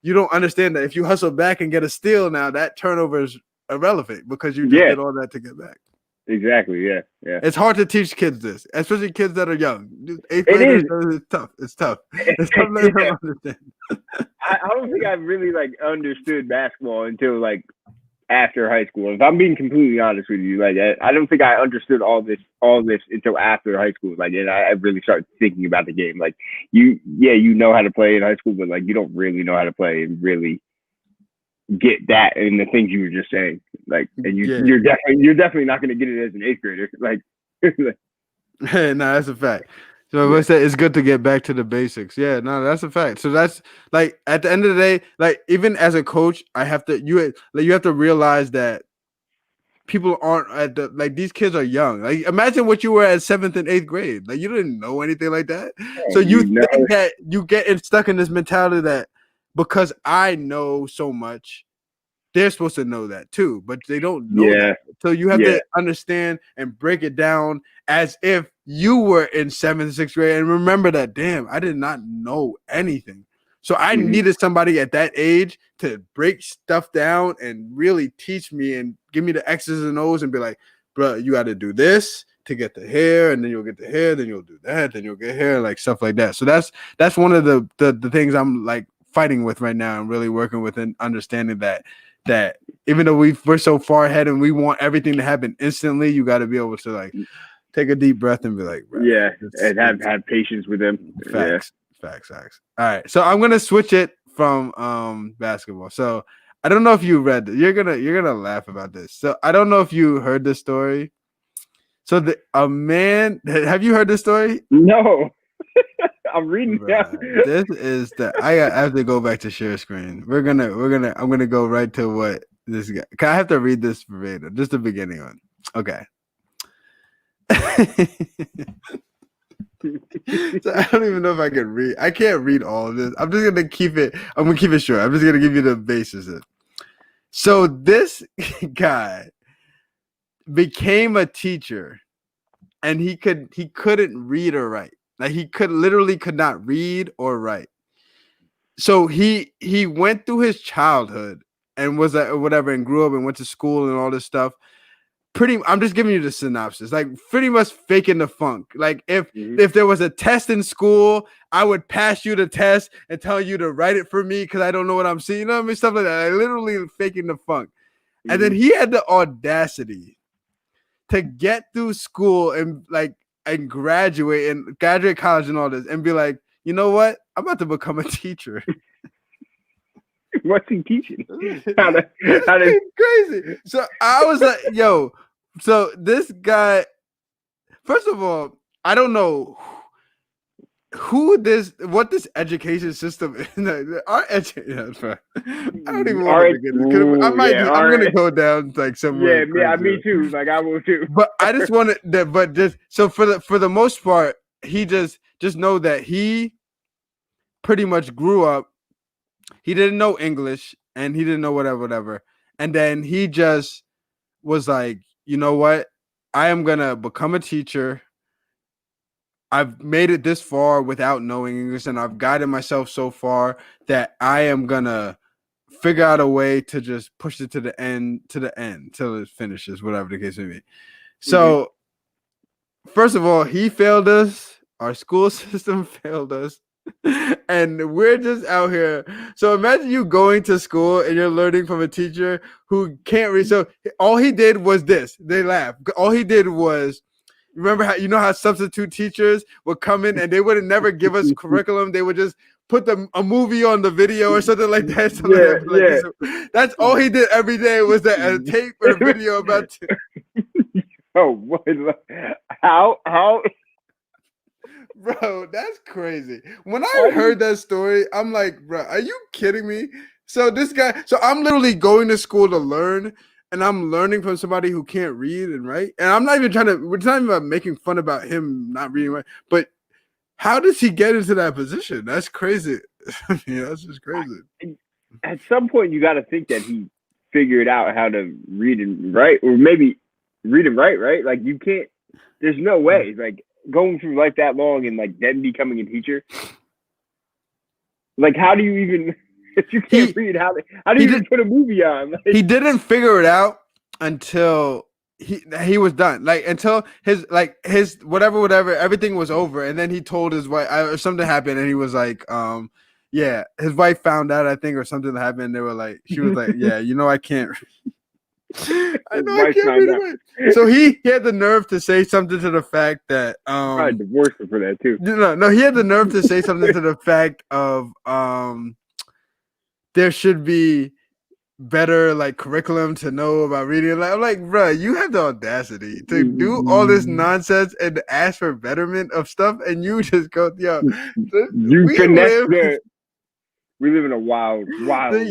you don't understand that if you hustle back and get a steal now, that turnover is irrelevant because you just did all that to get back. Exactly. Yeah. It's hard to teach kids this, especially kids that are young. 8th It graders, is. it's tough. It's tough letting them understand. I don't think I really like understood basketball until like after high school. If I'm being completely honest with you, like I don't think I understood all this until after high school. Like, and I really started thinking about the game. Like, you know how to play in high school, but like you don't really know how to play and really get that and the things you were just saying. Like, and you're definitely not going to get it as an 8th grader. Like, no, that's a fact. So I said it's good to get back to the basics. Yeah, no, that's a fact. So that's like at the end of the day, like even as a coach, I have to you have to realize that people aren't at the like these kids are young. Like imagine what you were at 7th and 8th grade. Like you didn't know anything like that. So you think that you get stuck in this mentality that because I know so much, they're supposed to know that too, but they don't know that. So you have to understand and break it down as if you were in 7th, 6th grade and remember that, damn, I did not know anything. So I needed somebody at that age to break stuff down and really teach me and give me the X's and O's and be like, bro, you got to do this to get the hair, and then you'll get the hair, then you'll do that, then you'll get hair, like stuff like that. So that's one of the things I'm like fighting with right now and really working with and understanding that even though we're so far ahead and we want everything to happen instantly, you got to be able to like take a deep breath and be like, and have patience with them. Facts. All right, so I'm gonna switch it from basketball. So I don't know if you read it. You're gonna laugh about this. So I don't know if you heard this story. So a man, have you heard this story? No. I'm reading now. This is I have to go back to share screen. I'm gonna go right to what this guy. I have to read this verbatim, just the beginning one. Okay. So I don't even know if I can read. I can't read all of this. I'm gonna keep it short. I'm just gonna give you the basis. So this guy became a teacher, and he couldn't read or write. Like he could not read or write. So he went through his childhood and was whatever and grew up and went to school and all this stuff. I'm just giving you the synopsis, like pretty much faking the funk. Like if there was a test in school, I would pass you the test and tell you to write it for me because I don't know what I'm seeing. You know what I mean? Stuff like that. Like literally faking the funk. And then he had the audacity to get through school and graduate college and all this and be like, you know what? I'm about to become a teacher. What's he teaching? Crazy. So I was like, yo, so this guy, first of all, I don't know what this education system is. Our education, I don't even want to begin this. I'm gonna go down like somewhere. Yeah, me too. Like I will too. But I just wanted that. But just so for the most part, he just know that he pretty much grew up. He didn't know English and he didn't know whatever. And then he just was like, you know what? I am gonna become a teacher. I've made it this far without knowing English, and I've guided myself so far that I am gonna figure out a way to just push it to the end till it finishes, whatever the case may be. So, first of all, he failed us. Our school system failed us. And we're just out here. So imagine you going to school and you're learning from a teacher who can't read. So all he did was this. They laugh. All he did was, remember how substitute teachers would come in and they would never give us curriculum. They would just put a movie on the video or something like that. That's all he did every day was that a tape or a video about. Oh, what? How? Bro, that's crazy. When I heard that story, I'm like, bro, are you kidding me? So this guy, so I'm literally going to school to learn, and I'm learning from somebody who can't read and write. And I'm not even trying to. We're not even about making fun about him not reading right. But how does he get into that position? That's crazy. Yeah, that's just crazy. At some point, you got to think that he figured out how to read and write, or maybe read and write. Right? Like you can't. There's no way. Like going through life that long and like then becoming a teacher. Like how do you even? If you can't read, how do you even put a movie on? Like, he didn't figure it out until he was done. Like until his whatever everything was over, and then he told his wife or something happened, and he was like, yeah, his wife found out, I think, or something happened. And they were like, she was like, yeah, I can't. I know I can't read it. So he had the nerve to say something to the fact that probably divorced her for that too. No, he had the nerve to say something to the fact of there should be better like curriculum to know about reading. Like, I'm like, bro, you have the audacity to do all this nonsense and ask for betterment of stuff, and you just go, yo, you connect there. We live in a wild world. We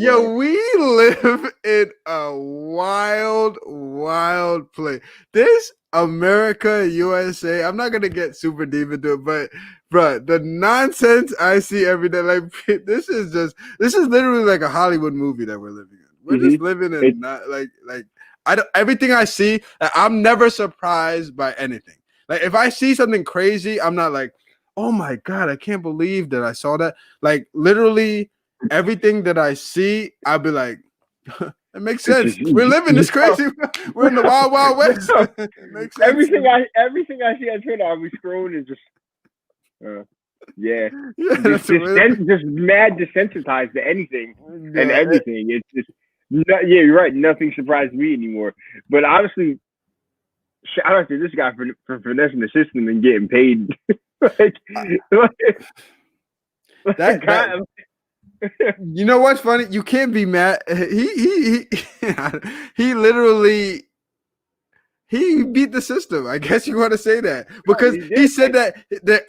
live in a wild place. This America, USA. I'm not gonna get super deep into it, but bro, the nonsense I see every day, like this is literally like a Hollywood movie that we're living in. We're just living in not like everything I see. I'm never surprised by anything. Like if I see something crazy, I'm not like, oh my god, I can't believe that I saw that. Like literally everything that I see, I'll be like, it makes sense. We're living this crazy. We're in the wild, wild west. Everything I see on Twitter, I'll be scrolling and just, just mad desensitized to anything and everything. It's just, you're right. Nothing surprised me anymore. But honestly, shout out to this guy for finessing the system and getting paid. You know what's funny? You can't be mad. He literally beat the system. I guess you want to say that because he said that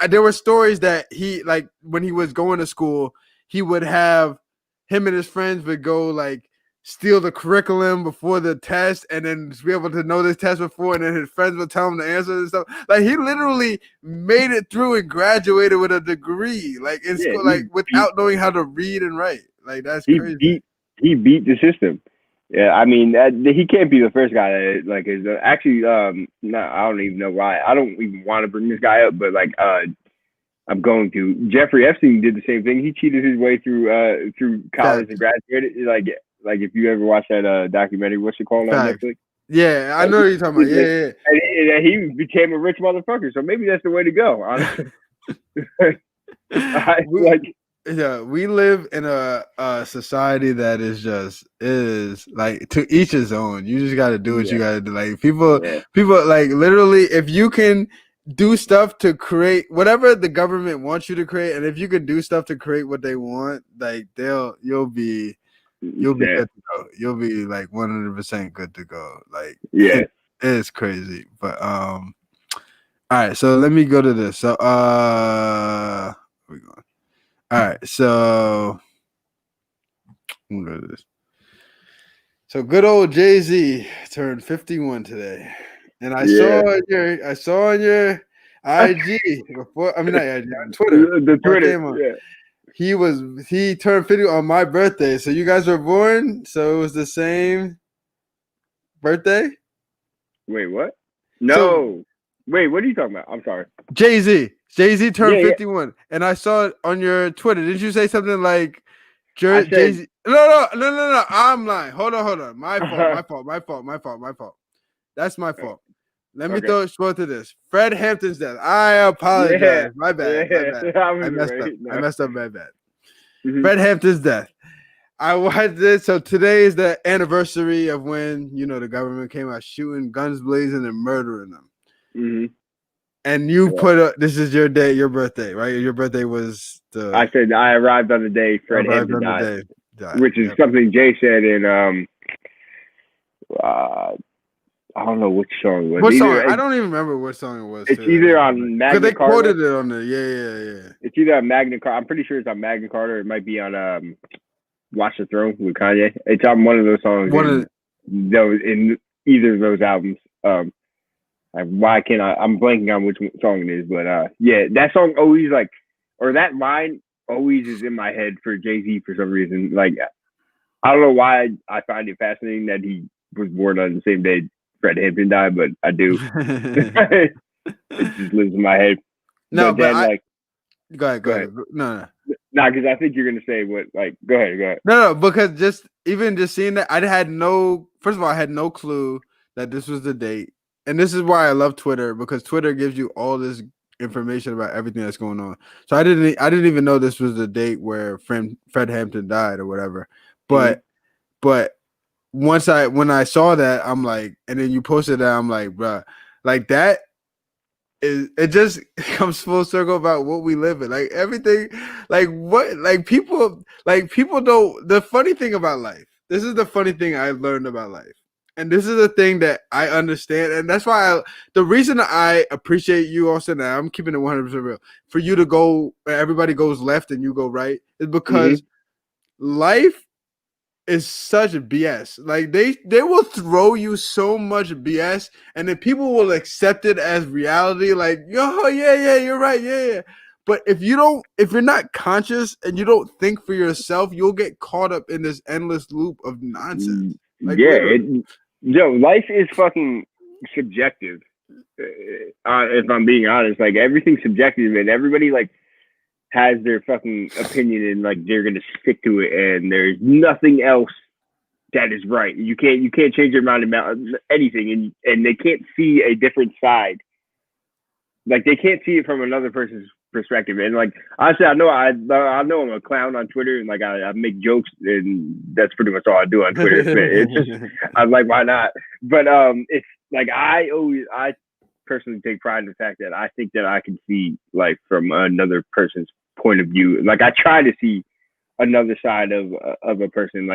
there were stories that he like when he was going to school, he would have him and his friends would go like steal the curriculum before the test and then be able to know this test before, and then his friends would tell him the answers and stuff. Like he literally made it through and graduated with a degree, like in school, like without knowing how to read and write. Like that's crazy. He beat the system. Yeah, I mean he can't be the first guy that like is actually no, I don't even know why. I don't even want to bring this guy up, but like I'm going to. Jeffrey Epstein did the same thing. He cheated his way through college and graduated. Like if you ever watch that documentary, what's it called on Netflix? Yeah, I know what you're talking about. Yeah. And he became a rich motherfucker. So maybe that's the way to go. Honestly, we live in a society that is like to each his own. You just got to do what you got to do. Like people like literally, if you can do stuff to create whatever the government wants you to create, and if you can do stuff to create what they want, like you'll be good to go. You'll be like 100% good to go. Like it's crazy. But all right, so let me go to this. So where we going? All right, so I'm gonna go to this. So good old Jay-Z turned 51 today. And I saw on your IG before. I mean, not IG, on Twitter. The Twitter. He turned 50 on my birthday. So you guys were born. So it was the same birthday. Wait, what? No. Wait, what are you talking about? I'm sorry. Jay-Z turned 51, and I saw it on your Twitter. Did you say something like Jay-Z? No. I'm lying. Hold on. My fault. That's my fault. Let me throw to this. Fred Hampton's death. I apologize. Yeah. My bad. I messed up. My bad. Mm-hmm. Fred Hampton's death. I watched this. So today is the anniversary of when the government came out shooting, guns blazing, and murdering them. Mm-hmm. And you put this is your day, your birthday, right? Your birthday was I said I arrived on the day Fred Hampton died, which is something Jay said in I don't know which song it was. What song? I don't even remember what song it was. It's either on Magna Carta. Because they quoted it on there. Yeah. It's either on Magna Carta. I'm pretty sure it's on Magna Carta. Or it might be on Watch the Throne with Kanye. It's on one of those songs. In either of those albums. Why can't I'm blanking on which song it is, but yeah, that song always or that line always is in my head for Jay-Z for some reason. Like, I don't know why I find it fascinating that he was born on the same day Fred Hampton died, but I do. It just lives in my head. No, but then, go ahead. No. Nah, because I think you're gonna say what. Go ahead. No, because just seeing that, I had no clue that this was the date, and this is why I love Twitter, because Twitter gives you all this information about everything that's going on. So I didn't even know this was the date where Fred Hampton died or whatever. But when I saw that, I'm like, and then you posted that, I'm like, bruh, like that. It just comes full circle about what we live in. Like everything, people don't. The funny thing about life, this is the funny thing I learned about life. And this is the thing that I understand. And that's why the reason I appreciate you, Austin, and I'm keeping it 100% real, for you to go, everybody goes left and you go right, is because life is such BS. Like they will throw you so much BS, and then people will accept it as reality. Like, yo, yeah, you're right, yeah. But if you're not conscious and you don't think for yourself, you'll get caught up in this endless loop of nonsense. Like, life is fucking subjective. If I'm being honest, like everything's subjective, and everybody has their fucking opinion, and they're gonna stick to it, and there's nothing else that is right. You can't change your mind about anything, and they can't see a different side. Like, they can't see it from another person's perspective. And honestly, I know I'm a clown on Twitter, and I make jokes, and that's pretty much all I do on Twitter. It's just, I'm like, why not? But it's I personally take pride in the fact that I think that I can see life from another person's point of view. I try to see another side of a person.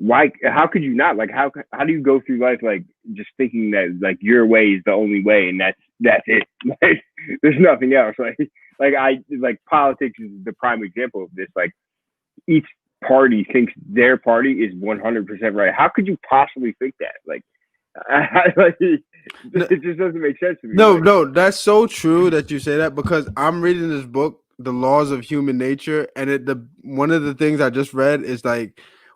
Why? How could you not? How do you go through life just thinking that your way is the only way, and that's it? There's nothing else. Politics is the prime example of this. Each party thinks their party is 100% right. How could you possibly think that? It just doesn't make sense to me. No, that's so true that you say that, because I'm reading this book, The Laws of Human Nature, and one of the things I just read is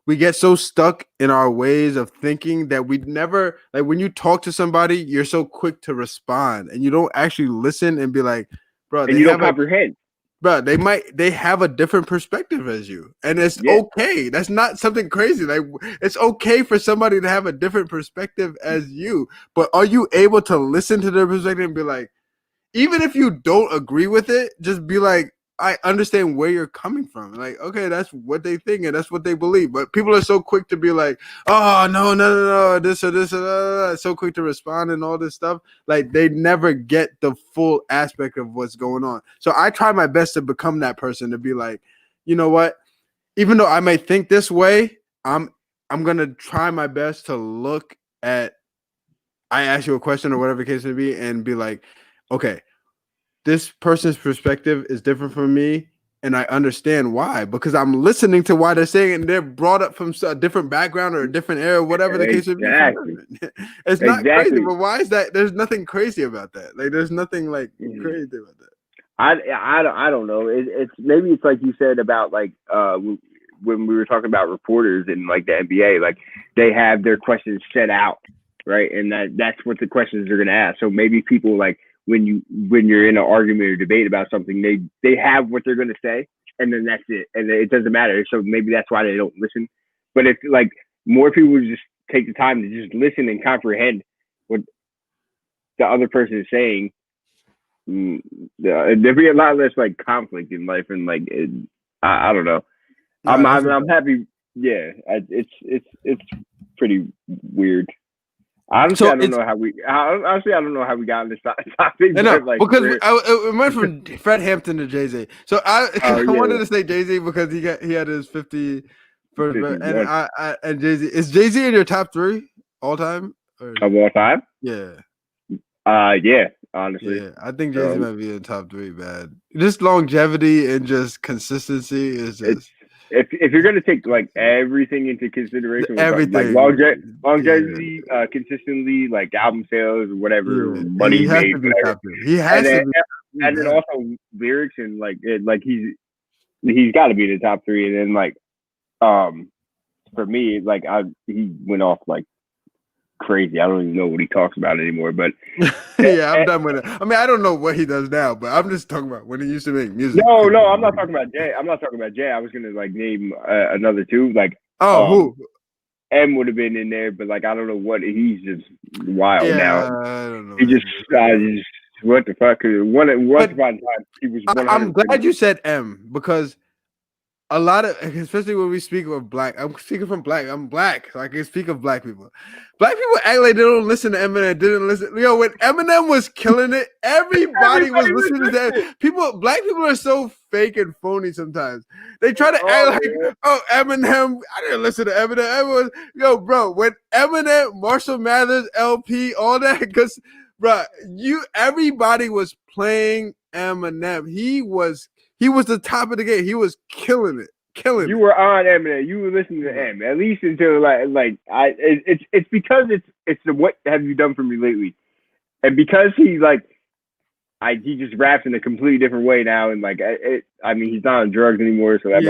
we get so stuck in our ways of thinking that we never, when you talk to somebody, you're so quick to respond, and you don't actually listen and be like, bro, and you don't comprehend. Bro, they have a different perspective as you, and it's okay. That's not something crazy. It's okay for somebody to have a different perspective as you, but are you able to listen to their perspective and be like, even if you don't agree with it, just be like, I understand where you're coming from. Okay, that's what they think and that's what they believe. But people are so quick to be like, oh, no, this or this, so quick to respond and all this stuff. They never get the full aspect of what's going on. So I try my best to become that person, to be like, you know what? Even though I may think this way, I'm gonna try my best to look at. I ask you a question or whatever the case may be, and be like, okay, this person's perspective is different from me, and I understand why, because I'm listening to why they're saying it, and they're brought up from a different background or a different era, whatever the case may be. It's not crazy, but why is that? There's nothing crazy about that. There's nothing crazy about that. I don't know. It's maybe it's like you said about when we were talking about reporters in the NBA, they have their questions set out, right, and that's what the questions are going to ask. So maybe people when you're in an argument or debate about something, they have what they're going to say, and then that's it, and it doesn't matter. So maybe that's why they don't listen. But if more people would just take the time to just listen and comprehend what the other person is saying, there'd be a lot less conflict in life, and I don't know. No, I'm happy. Yeah, it's pretty weird. Honestly, I don't know how we got on this topic. Because it went from Fred Hampton to Jay-Z. So I wanted to say Jay-Z because he had his 50 first, and Jay-Z. Is Jay-Z in your top 3 all time? Of all time? Yeah. Yeah. Honestly, yeah, I think Jay-Z might be in the top 3. Bad, just longevity and just consistency is just. if you're gonna take like everything into consideration, Everything. like longevity, consistently, like album sales, whatever, money he has made, to be whatever. top 3. He has to be. And then also lyrics and like he's got to be the top 3. And then like for me, like he went off like crazy. I don't even know what he talks about anymore. But yeah, I'm done with it. I mean, I don't know what he does now, but I'm just talking about when he used to make music. No, I'm not talking about Jay. I'm not talking about Jay. I was gonna like name another 2. Like who? M would have been in there, but like I don't know what he's just wild now. I don't know. He just what the fuck? Once upon a time, he was. I'm glad you said M because a lot of, especially when we speak of black, I'm speaking from black. I'm black, so I can speak of black people. Black people act like they don't listen to Eminem. Didn't listen. When Eminem was killing it, everybody was listening to that. Black people are so fake and phony sometimes. They try to act like, Eminem. I didn't listen to Eminem. Everyone, bro, when Eminem, Marshall Mathers, LP, all that, because, bro, everybody was playing Eminem. He was the top of the game. He was killing it. You were on Eminem. You were listening to M. At least until it's because it's the what have you done for me lately, and because he just raps in a completely different way now, and he's not on drugs anymore, so that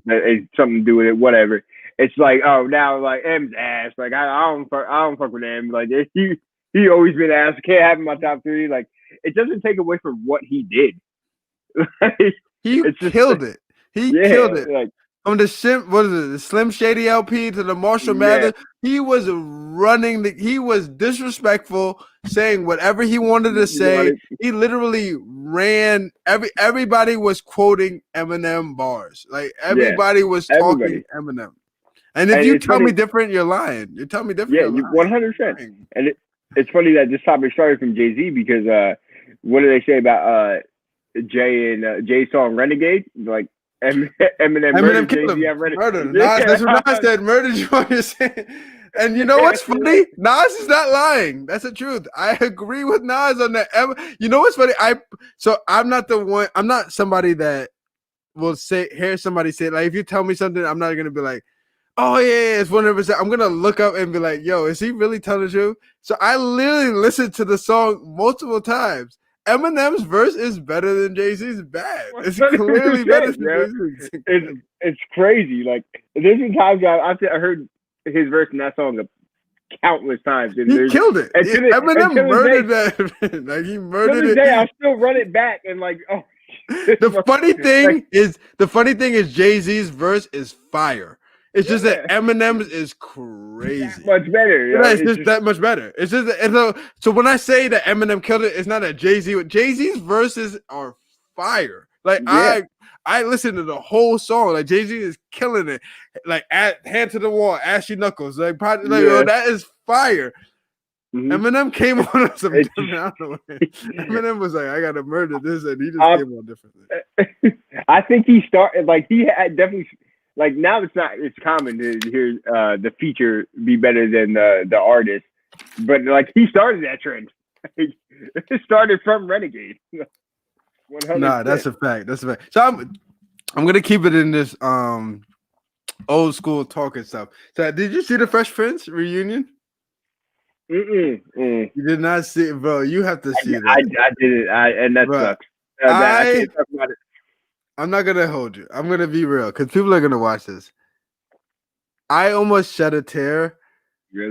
it's something to do with it. Whatever. It's like now M's ass. Like I don't fuck with M. Like he always been ass. Can't have him in my top 3. Like it doesn't take away from what he did. He killed it. He killed it. Like, from the Slim Shady LP to the Marshall Mathers, he was he was disrespectful, saying whatever he wanted to say. He literally ran. Everybody was quoting Eminem bars. Like everybody was talking Eminem. And if you tell me different, you're lying. You tell me different. Yeah, 100%. And it's funny that this topic started from Jay-Z because what do they say about Jay and Jay's song Renegade? Like Eminem killed him. Murder. Nas, that's what Nas said. Murdered you on your saying. And you know what's funny? Nas is not lying. That's the truth. I agree with Nas on that. You know what's funny? I'm not the one. I'm not somebody that will hear somebody say, like, if you tell me something, I'm not gonna be like, oh yeah, it's 100%. I'm gonna look up and be like, yo, is he really telling the truth? So I literally listened to the song multiple times. Eminem's verse is better than Jay-Z's. Bad. It's clearly better than Jay-Z's. It's crazy. Like there's been times I heard his verse in that song countless times. And he killed it. Eminem murdered that. Like he murdered it. I still run it back and like, oh. The funny thing is Jay-Z's verse is fire. It's just that Eminem's is crazy. That much better. It's just that much better. It's just so when I say that Eminem killed it, it's not a Jay-Z. Jay-Z's verses are fire. Like I listened to the whole song. Like Jay-Z is killing it. Like hand to the wall, ashy knuckles. That is fire. Mm-hmm. Eminem came on some different. I don't know. Eminem was like, I gotta murder this, and he just came on differently. I think he started he had definitely. Like now it's common to hear the feature be better than the artist, but like he started that trend. It started from Renegade. 100%. Nah, that's a fact. So I'm gonna keep it in this old school talking stuff. So did you see the Fresh Prince reunion? You did not see it, bro. You have to see that. I did it, and that sucks. I can't talk about it. I'm not gonna hold you. I'm gonna be real because people are gonna watch this. I almost shed a tear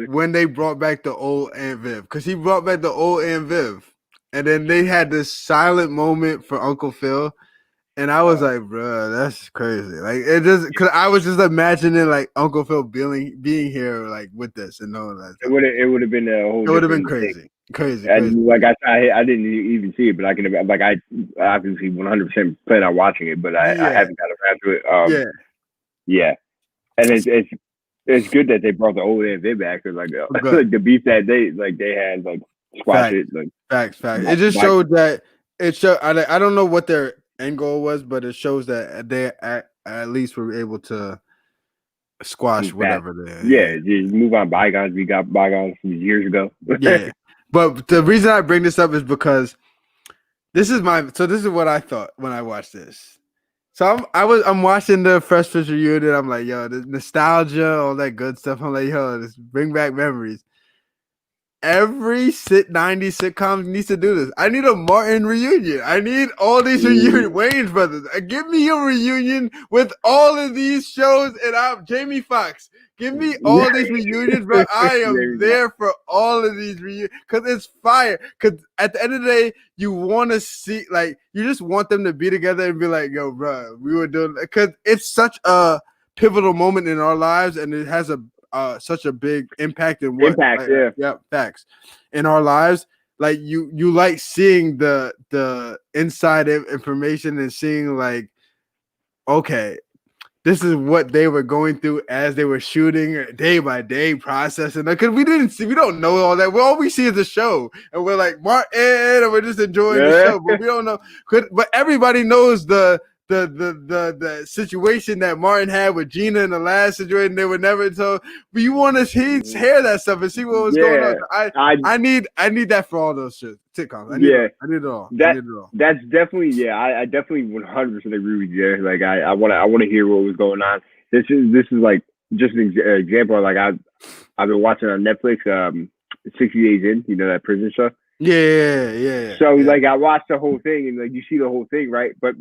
when they brought back the old Aunt Viv, because he brought back the old Aunt Viv, and then they had this silent moment for Uncle Phil, and I was like, bro, that's crazy. Like it just because I was just imagining like Uncle Phil being here like with this and all that. It would have been a whole. It would have been crazy. Crazy. And like I didn't even see it, but I obviously 100% plan on watching it, but I haven't got around to it. Yeah, and it's good that they brought the old Aunt Viv back because like the beef that they had squash it facts. It just showed that I don't know what their end goal was, but it shows that they at least were able to squash whatever they. Yeah, just move on. Bygones, we got bygones from years ago. Yeah. But the reason I bring this up is because this is what I thought when I watched this. So I'm watching the Fresh Prince reunion. I'm like, yo, the nostalgia, all that good stuff. I'm like, yo, this bring back memories. Every 90s sitcom needs to do this. I need a Martin reunion. I need all these reunion Wayne's brothers. Give me a reunion with all of these shows, and I'm Jamie Foxx. Give me all these reunions, bro. I am there for all of these reunions because it's fire. Because at the end of the day, you want to see, like, you just want them to be together and be like, yo, bro, we were doing, because it's such a pivotal moment in our lives, and it has such a big impact in what facts in our lives. Like you like seeing the inside information and seeing like, okay, this is what they were going through as they were shooting day by day processing. Because we don't know all that. All we see is the show, and we're like Martin, and we're just enjoying the show, but we don't know. But everybody knows the situation that Martin had with Gina in the last situation. They were never told. But you want to hear that stuff and see what was going on. I need that for all those sitcoms. I need it all. That's definitely I definitely 100% agree with you. Like I want to hear what was going on. This is like just an example. Like I've been watching on Netflix 60 Days In. You know that prison show. Yeah. So like I watched the whole thing, and like you see the whole thing, right? But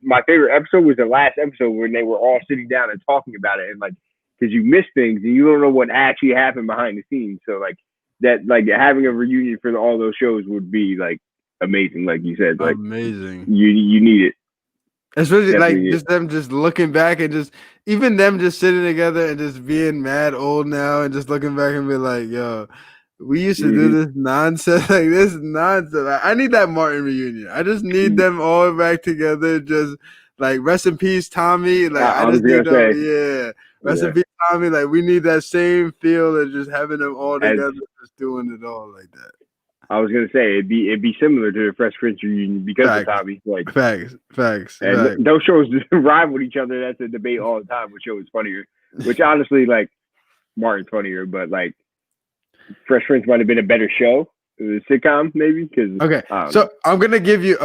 my favorite episode was the last episode when they were all sitting down and talking about it, and like because you miss things and you don't know what actually happened behind the scenes. So like that, like having a reunion for all those shows would be like amazing, like you said. Like amazing. You need it. Especially like just them just looking back and just even them just sitting together and just being mad old now and just looking back and be like, yo, we used to do this nonsense, like this nonsense. I need that Martin reunion. I just need them all back together. Just like rest in peace, Tommy. Like I just need them. Rest in peace, Tommy. Like we need that same feel of just having them all together, just doing it all like that. I was gonna say it'd be similar to the Fresh Prince reunion because of Tommy. Like facts. And those shows rival each other. That's a debate all the time. Which show is funnier? Which honestly, like Martin's funnier, but like. Fresh Prince might have been a better show, a sitcom maybe. So I'm gonna give you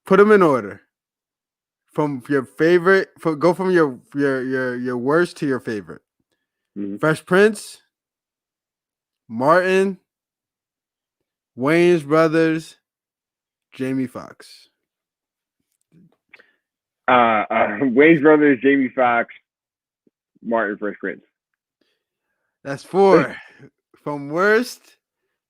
put them in order from your favorite. Go from your worst to your favorite. Fresh Prince, Martin, Wayne's Brothers, Jamie Foxx. Wayne's Brothers, Jamie Foxx, Martin, Fresh Prince. That's 4 from worst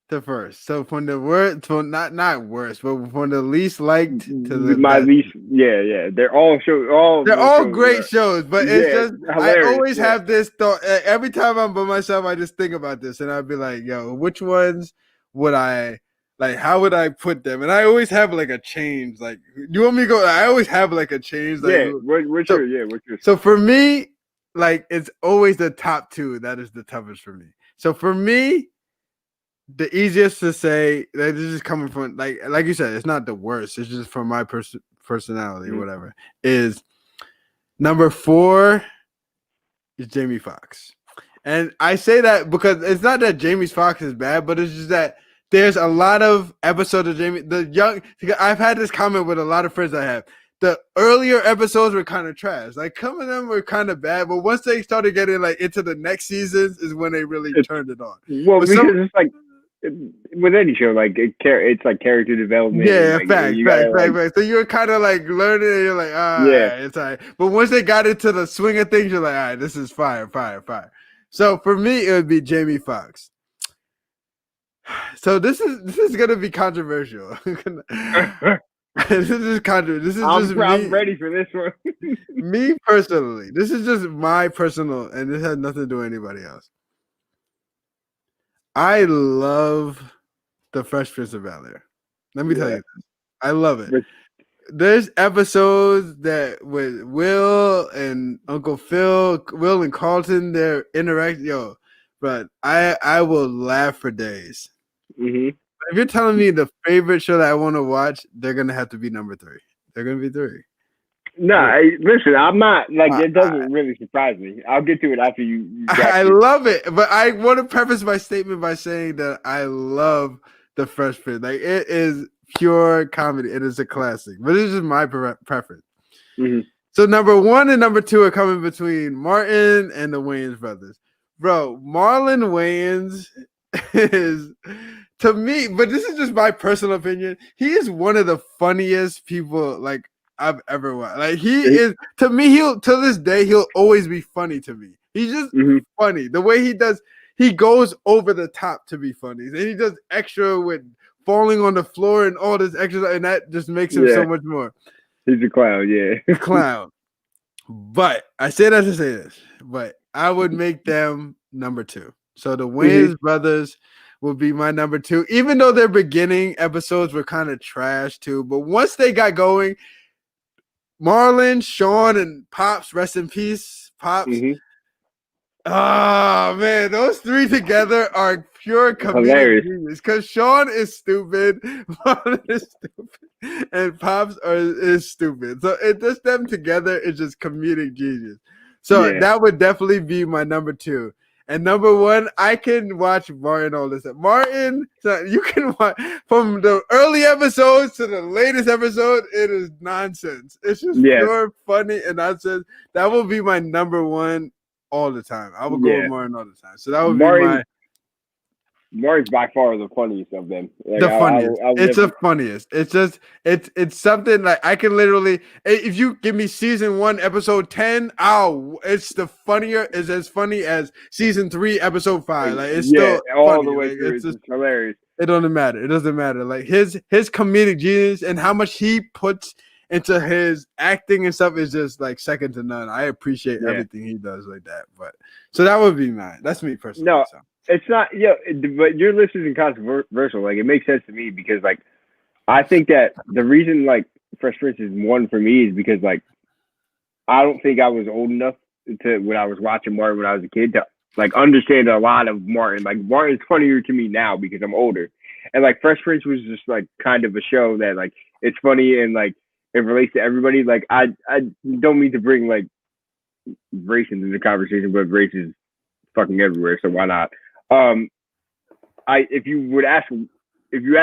to first. So from the worst, from not worst, but from the least liked to the least. Yeah. They're all great shows, but it's just hilarious. I always have this thought. Every time I'm by myself, I just think about this, and I'd be like, "Yo, which ones would I like? How would I put them?" And I always have like a change. Like, you want me to go? I always have like a change. Like, what's yours? So for me. Like it's always the top 2 that is the toughest for me. So for me, the easiest to say that this is coming from like you said, it's not the worst. It's just from my personality or whatever. Is number 4 is Jamie Foxx, and I say that because it's not that Jamie Foxx is bad, but it's just that there's a lot of episodes of I've had this comment with a lot of friends I have. The earlier episodes were kind of trash. Like some of them were kind of bad, but once they started getting like into the next seasons is when they really turned it on. Well, because it's like with any show, like it's like character development. Yeah, like, fact. So you're kind of like learning, and you're like, it's all right. But once they got into the swing of things, you're like, all right, this is fire. So for me, it would be Jamie Foxx. So this is gonna be controversial. This is controversial. I'm ready for this one. Me personally, this is just my personal, and this has nothing to do with anybody else. I love the Fresh Prince of Bel-Air. Let me tell you this. I love it. There's episodes that with Will and Uncle Phil, Will and Carlton, their interaction, but I will laugh for days. If you're telling me the favorite show that I want to watch, they're gonna have to be number 3. They're gonna be 3. No, listen, I'm not like it doesn't really surprise me. I'll get to it after you I love it, but I want to preface my statement by saying that I love the Fresh Prince. Like it is pure comedy. It is a classic, but it's just my preference. Mhm. So number 1 and number 2 are coming between Martin and the Wayans brothers. Bro, Marlon Wayans is, to me, but this is just my personal opinion, he is one of the funniest people like I've ever watched. Like he is, to me, he'll to this day he'll always be funny to me. He's just funny. The way he goes over the top to be funny. And he does extra with falling on the floor and all this extra, and that just makes him so much more. He's a clown, yeah. Clown. But I say that to say this, but I would make them number 2. So the Wayans brothers will be my number 2, even though their beginning episodes were kind of trash too. But once they got going, Marlon, Sean, and Pops, rest in peace, Pops. Oh man, those 3 together are pure comedic genius. Because Sean is stupid, Marlon is stupid, and Pops is stupid. So it just them together is just comedic genius. So that would definitely be my number 2. And number 1, I can watch Martin all this. Martin, so you can watch from the early episodes to the latest episode. It is nonsense. It's just pure funny and nonsense. That will be my number 1 all the time. I will go with Martin all the time. So that would be Martin's by far the funniest of them. Like, the funniest. It's the funniest. It's just it's something like I can literally, if you give me season 1 episode 10, it's as funny as season 3 episode 5. Like it's still all funny. the way like, through. It's just hilarious. It doesn't matter. It doesn't matter. Like his comedic genius and how much he puts into his acting and stuff is just like second to none. I appreciate everything he does like that. But so that would be mine. That's me personally. No, so. It's not. But your list isn't controversial. Like it makes sense to me because like I think that the reason like Fresh Prince is 1 for me is because like I don't think I was old enough to when I was watching Martin when I was a kid to like understand a lot of Martin. Like Martin's funnier to me now because I'm older, and like Fresh Prince was just like kind of a show that like it's funny and like it relates to everybody. Like I don't mean to bring like race into the conversation, but race is fucking everywhere, so why not? If you ask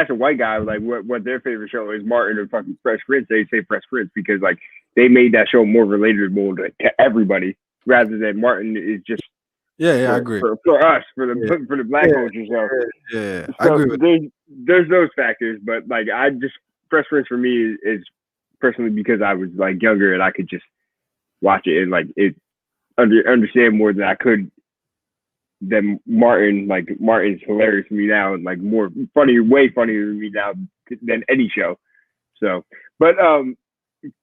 a white guy like what their favorite show is, Martin or fucking Fresh Prince, they'd say Fresh Prince because like they made that show more relatable to everybody rather than Martin is just I agree for us for the black culture. So I agree with there's those factors, but like Fresh Prince for me is personally because I was like younger and I could just watch it and like it understand more than I could. Than Martin, like Martin's hilarious to me now and like way funnier to me now than any show. So, but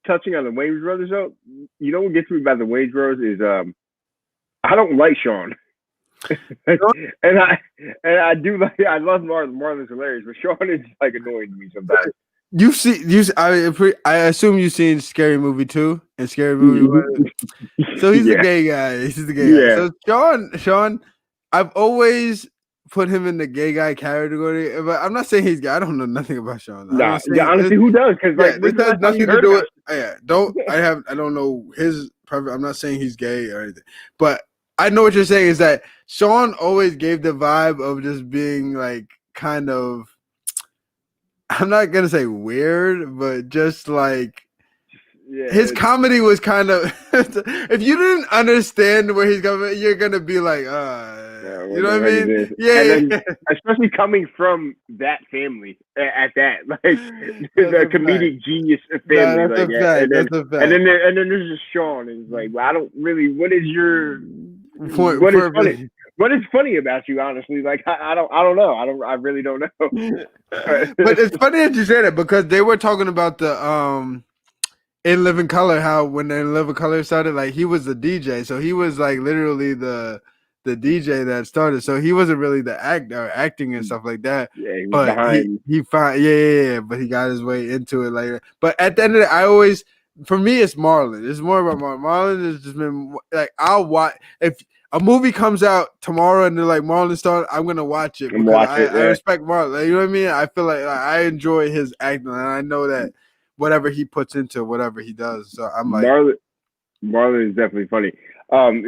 touching on the Wayans brothers though, you know what gets me about the Wayans brothers is I don't like Sean, and I do like I love Marlon. Marlon's hilarious, but Sean is like annoying to me sometimes. I assume you've seen Scary Movie 2 and Scary Movie 1. So he's the gay guy. He's the gay guy. So Sean. I've always put him in the gay guy category, but I'm not saying he's gay. I don't know nothing about Sean. Honestly, who does? Because like this has nothing to do with. I don't know his preference. I'm not saying he's gay or anything, but I know what you're saying is that Sean always gave the vibe of just being like kind of. I'm not gonna say weird, but just like. His comedy was kind of. If you didn't understand where he's coming, you're gonna be like, you know what I mean? Especially coming from that family at that, like the comedic genius family, like that. And then there's just Sean, and it's like, well, I don't really. What is your point? What is funny about you, honestly? Like I don't know. I really don't know. But it's funny that you say that because they were talking about the In Living Color, how when In Living Color started, like he was the DJ, so he was like literally the DJ that started. So he wasn't really the acting and stuff like that. Yeah, he was but behind. He found but he got his way into it like that. But at the end of it, for me, it's Marlon. It's more about Marlon. Marlon has just been like I'll watch if a movie comes out tomorrow and they're like Marlon started, I'm gonna watch it because I respect Marlon. Like, you know what I mean? I feel like I enjoy his acting, and I know that. Whatever he puts into whatever he does, so I'm like Marlon is definitely funny.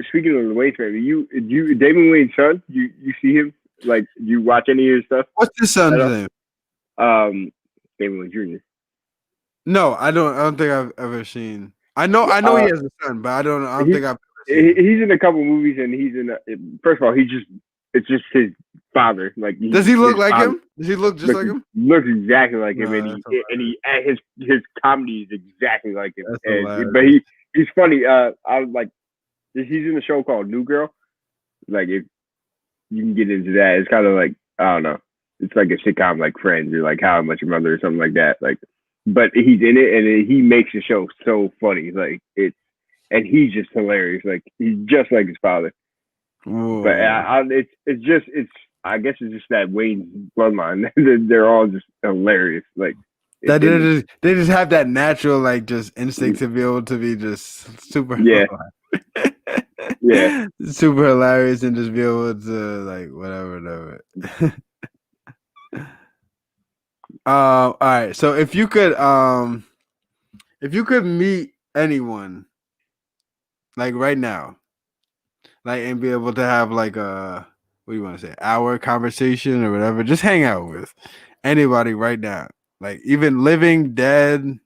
Speaking of the Wayans family, you Damon Wayans' son, you see him? Like, you watch any of his stuff? What's his son's name? Damon Wayans Jr. No, I don't think I've ever seen. I know he has a son, but I don't think I've ever seen him. He's in a couple movies, and he's in. First of all, it's just his father. Like, does he look like him? Does he look just like him? Looks exactly like him, No, and his comedy is exactly like him. But he's funny. I like. He's in a show called New Girl. Like, if you can get into that, it's kind of like, I don't know. It's like a sitcom, like Friends or like How I Met Your Mother or something like that. Like, but he's in it, and he makes the show so funny. Like, and he's just hilarious. Like, he's just like his father. Whoa. But I guess it's just that Wayne bloodline. They're all just hilarious. Like, that they just have that natural, like, just instinct to be able to be just super. Yeah. Yeah. Super hilarious, and just be able to, like, whatever. All right. So if you could meet anyone, like, right now, like, and be able to have, like, a, what do you want to say, hour conversation or whatever, just hang out with anybody right now, like, even living, dead,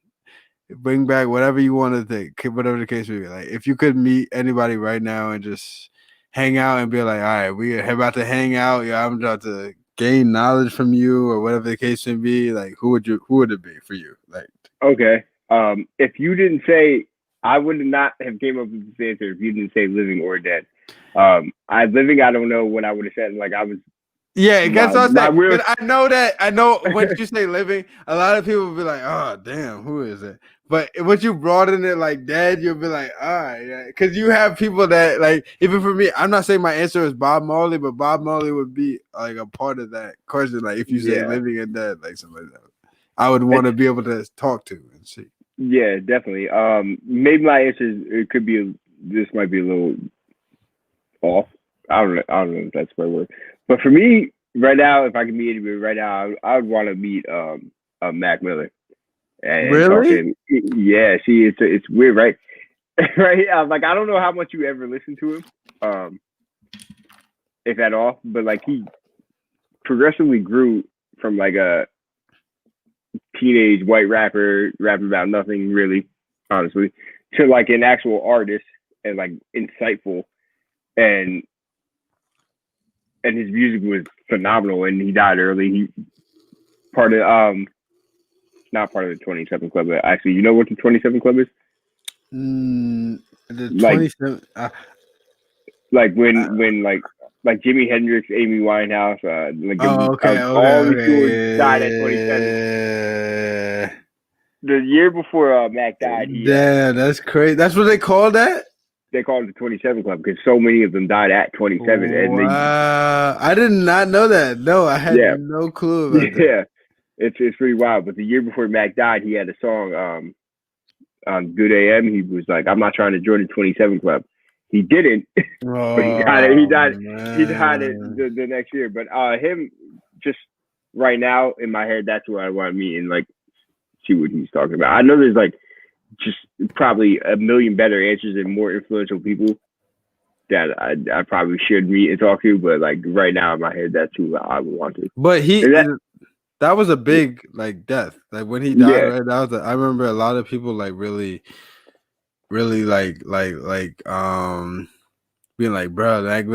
bring back whatever you want to think, whatever the case may be. Like, if you could meet anybody right now and just hang out and be like, all right, we're about to hang out. Yeah, I'm about to gain knowledge from you, or whatever the case may be. Like, who would it be for you? Like, okay, if you didn't say, I would not have came up with this answer if you didn't say living or dead. Living, I don't know what I would have said. Like, I was. Yeah, that's what I'm saying. I know when you say living, a lot of people will be like, oh, damn, who is it? But once you broaden it like dead, you'll be like, all right, yeah. Because you have people that, like, even for me, I'm not saying my answer is Bob Marley, but Bob Marley would be, like, a part of that question. Like, if you say living and dead, like, something like that, I would want to be able to talk to and see. Yeah, definitely. Maybe my answer this might be a little off. I don't know if that's the right word. But for me, right now, if I could meet anybody right now, I would want to meet Mac Miller. And really? Yeah. See, it's weird, right? Right. Like, I don't know how much you ever listen to him, if at all. But, like, he progressively grew from, like, a teenage white rapper rapping about nothing really, honestly, to, like, an actual artist and, like, insightful, and his music was phenomenal. And he died early. He not part of the 27 Club. But actually, you know what the 27 Club is? The 27. Like when like Jimi Hendrix, Amy Winehouse, all the stewards died at 27. The year before Mac died, that's crazy. That's what they call that? They call it the 27 Club because so many of them died at 27. Wow. I did not know that. No, I had no clue about that. Yeah. It's pretty wild. But the year before Mac died, he had a song on Good AM. He was like, I'm not trying to join the 27 Club. He didn't, but he died it. He died it the next year. But him, just right now in my head, that's what I want to meet and, like, see what he's talking about. I know there's, like, just probably a million better answers and more influential people that I probably should meet and talk to, but, like, right now in my head, that's who I would want to. But that was a big, like, death. Like, when he died, right? I remember a lot of people, like, really like being like, bro, like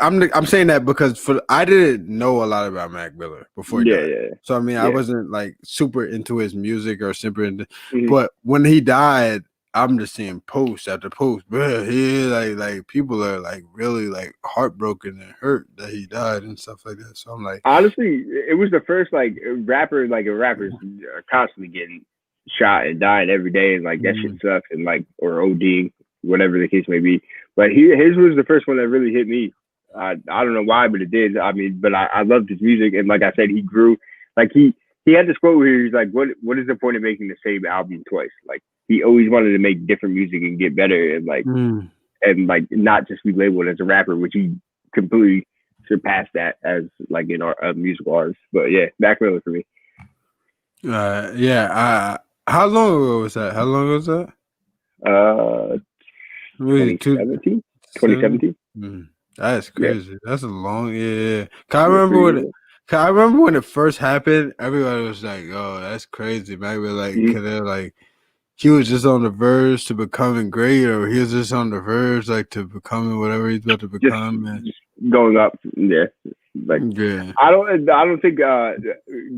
I'm saying that because I didn't know a lot about Mac Miller before he died. Yeah. So I mean, I wasn't, like, super into his music or super into, but when he died, I'm just seeing post after post, bro. Like people are, like, really, like, heartbroken and hurt that he died and stuff like that. So I'm like, honestly, it was the first, like, rappers are constantly getting shot and dying every day, and, like, that shit sucks, and, like, or ODing, whatever the case may be. But his was the first one that really hit me. I don't know why, but it did. I mean, but I loved his music, and, like I said, he grew. Like, he had this quote where he's like, "What is the point of making the same album twice?" Like, he always wanted to make different music and get better, and, like, and, like, not just be labeled as a rapper, which he completely surpassed that as, like, a musical artist. But yeah, Mac Miller for me. How long ago was that? 2017. That's crazy. That's a long. Yeah. I remember when it first happened. Everybody was like, "Oh, that's crazy." Maybe, like, they're like he was just on the verge to becoming great, or he was just on the verge like to becoming whatever he's about to become. Just going up. Yeah. Like Yeah. I don't think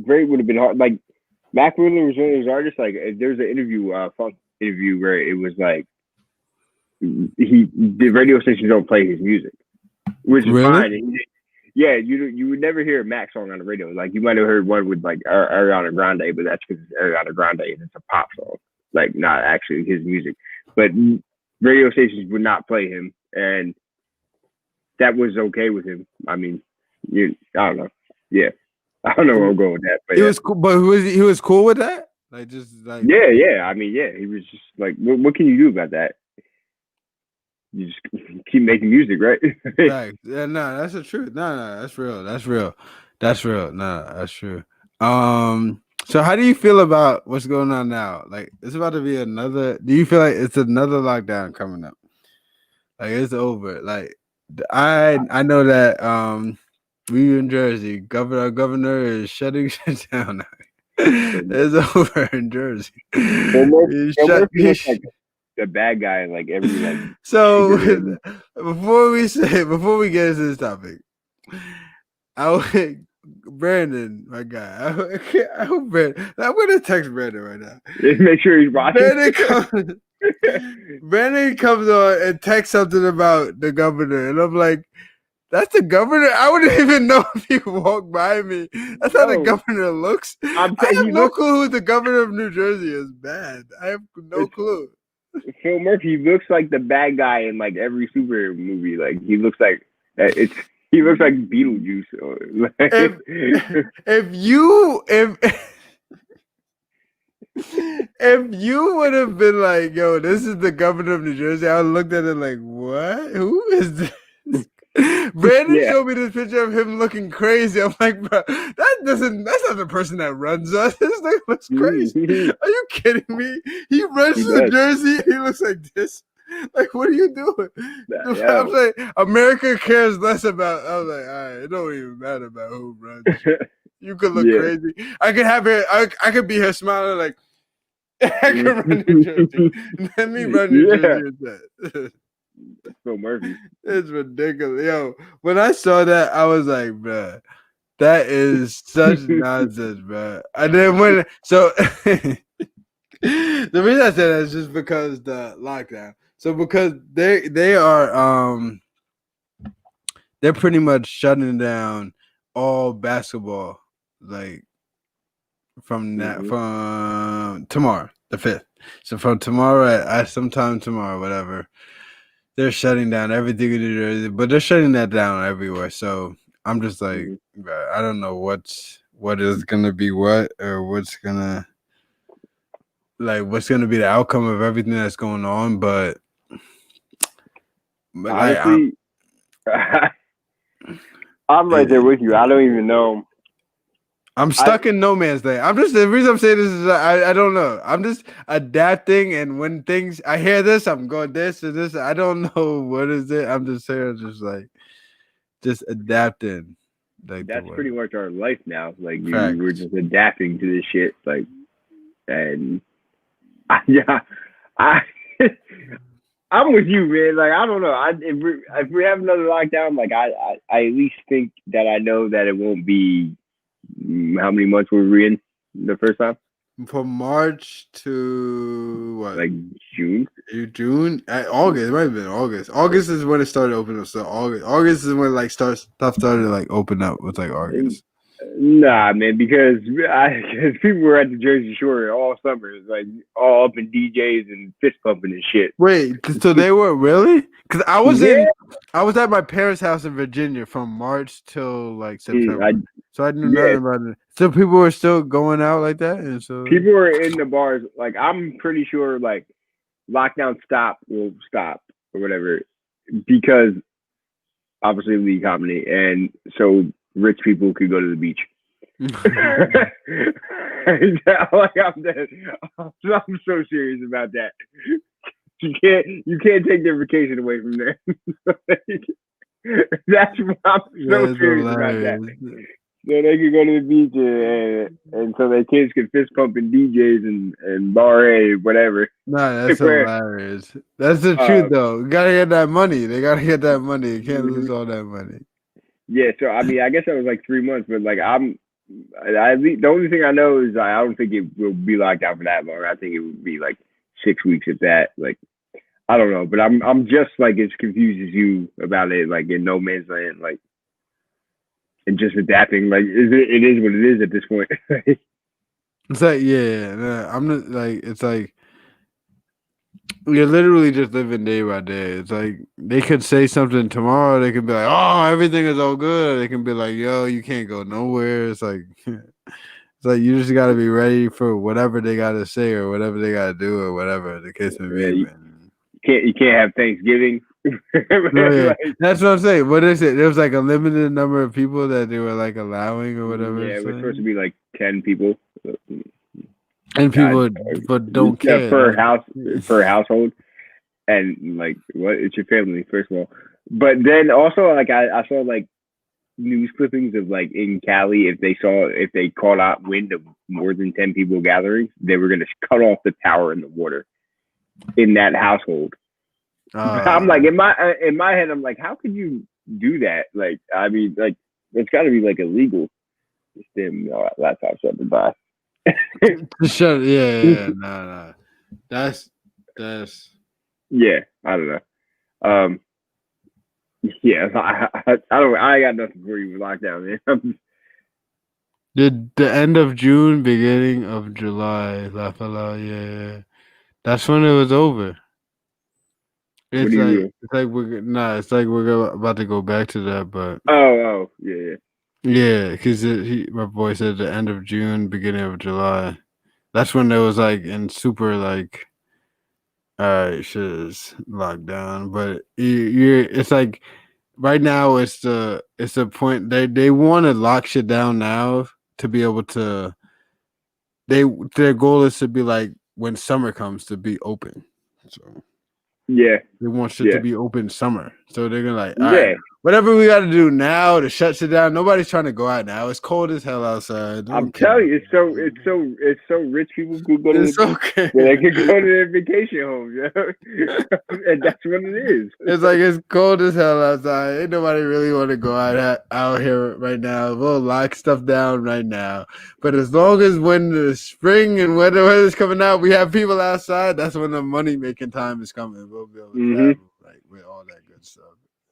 great would have been hard. Like Mac Miller was one of those artists. Like there's an interview, funk interview where it was like the radio stations don't play his music, which is Really? fine. And yeah, you would never hear a Mac song on the radio. Like you might have heard one with like Ariana Grande, but that's because it's Ariana Grande and it's a pop song, like not actually his music. But radio stations would not play him, and that was okay with him. I mean, I don't know. Yeah, I don't know where I'm going with that. But He was cool, but he was cool with that. Like just like yeah. I mean, yeah, he was just like, what can you do about that? You just keep making music, right? Right. Yeah, no, that's the truth. No, that's real. That's real. That's real. No, that's true. So how do you feel about what's going on now? Like it's about to be another. Do you feel like it's another lockdown coming up? Like it's over. Like I know that we in Jersey, governor is shutting shit down now. It's over in Jersey. Murphy looks like the bad guy in like every like. So before we get into this topic, Brandon, my guy, I hope Brandon. I'm gonna text Brandon right now. Make sure he's watching. Brandon comes on and texts something about the governor, and I'm like, "That's the governor." I wouldn't even know if he walked by me. That's how the governor looks. I have no clue who the governor of New Jersey is. Bad. I have no clue. Phil Murphy looks like the bad guy in like every superhero movie. Like he looks like he looks like Beetlejuice. If you would have been like, yo, this is the governor of New Jersey, I would have looked at it like, what? Who is this? Brandon showed me this picture of him looking crazy. I'm like, bro, that's not the person that runs us. This thing looks crazy. Are you kidding me? He runs New Jersey. He looks like this. Like, what are you doing? Yeah. I'm like, America cares less about. I was like, all right, it don't even matter about who runs. You could look crazy. I could have her. I could be here smiling like I could run New Jersey. Let me run New Jersey instead. Phil Murphy. It's ridiculous. Yo, when I saw that, I was like, bruh, that is such nonsense, bruh. And then the reason I said that is just because the lockdown. So because they are they're pretty much shutting down all basketball, like from tomorrow, the 5th. So from tomorrow at sometime tomorrow, whatever. They're shutting down everything in New Jersey, but they're shutting that down everywhere. So I'm just like, I don't know what is gonna be what, or what's gonna be the outcome of everything that's going on. But honestly, I'm right there with you. I don't even know. I'm stuck in no man's land. The reason I'm saying this is I don't know. I'm just adapting, and when I hear this, I'm going this and this. I don't know what is it. I'm just saying, just adapting. Like that's pretty much our life now. Like we're just adapting to this shit. Like, and I'm with you, man. Like I don't know. If we have another lockdown, like I at least think that I know that it won't be. How many months were we in the first time? From March to what? Like June? August. It might have been August. August is when it started opening up. So August is when stuff started to open up with August. Nah, man, because people were at the Jersey Shore all summer, all up in DJs and fist pumping and shit. Wait, so they were really? Because I was at my parents' house in Virginia from March till September. So I knew nothing about it. So people were still going out like that, and so people were in the bars. Like I'm pretty sure, lockdown will stop or whatever, because obviously the economy, and so rich people could go to the beach. I'm so serious about that. You can't take their vacation away from there. That's why I'm so serious about that. so they could go to the beach and so their kids could fist pump in DJs and bar A, whatever. Nah, that's Where, hilarious. That's the truth, though. You gotta get that money. They gotta get that money. You can't lose Mhm. all that money. Yeah, so I mean, I guess that was like 3 months, but like the only thing I know is I don't think it will be locked out for that long. I think it would be like 6 weeks at that. Like I don't know, but I'm just like as confused as you about it, like in no man's land, like and just adapting. Like it is what it is at this point. It's like, yeah, nah, I'm not like, it's like you're literally just living day by day. It's like they could say something tomorrow. They could be like, "Oh, everything is all good." They can be like, "Yo, you can't go nowhere." It's like, it's like you just gotta be ready for whatever they gotta say or whatever they gotta do or whatever the case may Yeah, be. you Man. can't have Thanksgiving. Yeah, Like, that's what I'm saying. What is it? There was like a limited number of people that they were like allowing or whatever. yeah, it's we're supposed to saying. be like 10 people. And people, but don't care. Per household, and like what? It's your family first of all, but then also like I saw like news clippings of like in Cali if they caught out wind of more than 10 people gathering, they were gonna cut off the power and the water in that household. I'm like in my head, I'm like, how could you do that? Like, I mean, like it's got to be like illegal. This damn laptop shut to buy. Shut. Yeah. Nah. That's. Yeah, I don't know. Yeah, I don't. I got nothing for you with lockdown, man. The end of June, beginning of July. La Fala, yeah. That's when it was over. What do you do? It's like we're about to go back to that, but Oh, yeah. yeah, because my boy said the end of June, beginning of July. That's when it was like in super like, all right, shit is locked down. But it's like right now it's the point they want to lock shit down now to be able to. Their goal is to be like when summer comes to be open. So Yeah, they want shit to be open summer. So they're gonna like, all yeah. right, whatever we got to do now to shut shit down. Nobody's trying to go out now. It's cold as hell outside. I'm telling you, it's so rich people who go to It's okay. they can go to their vacation homes, and that's what it is. It's like it's cold as hell outside. Ain't nobody really want to go out here right now. We'll lock stuff down right now. But as long as when the spring and weather's coming out, we have people outside. That's when the money making time is coming. We'll be able to travel, like with all that good stuff.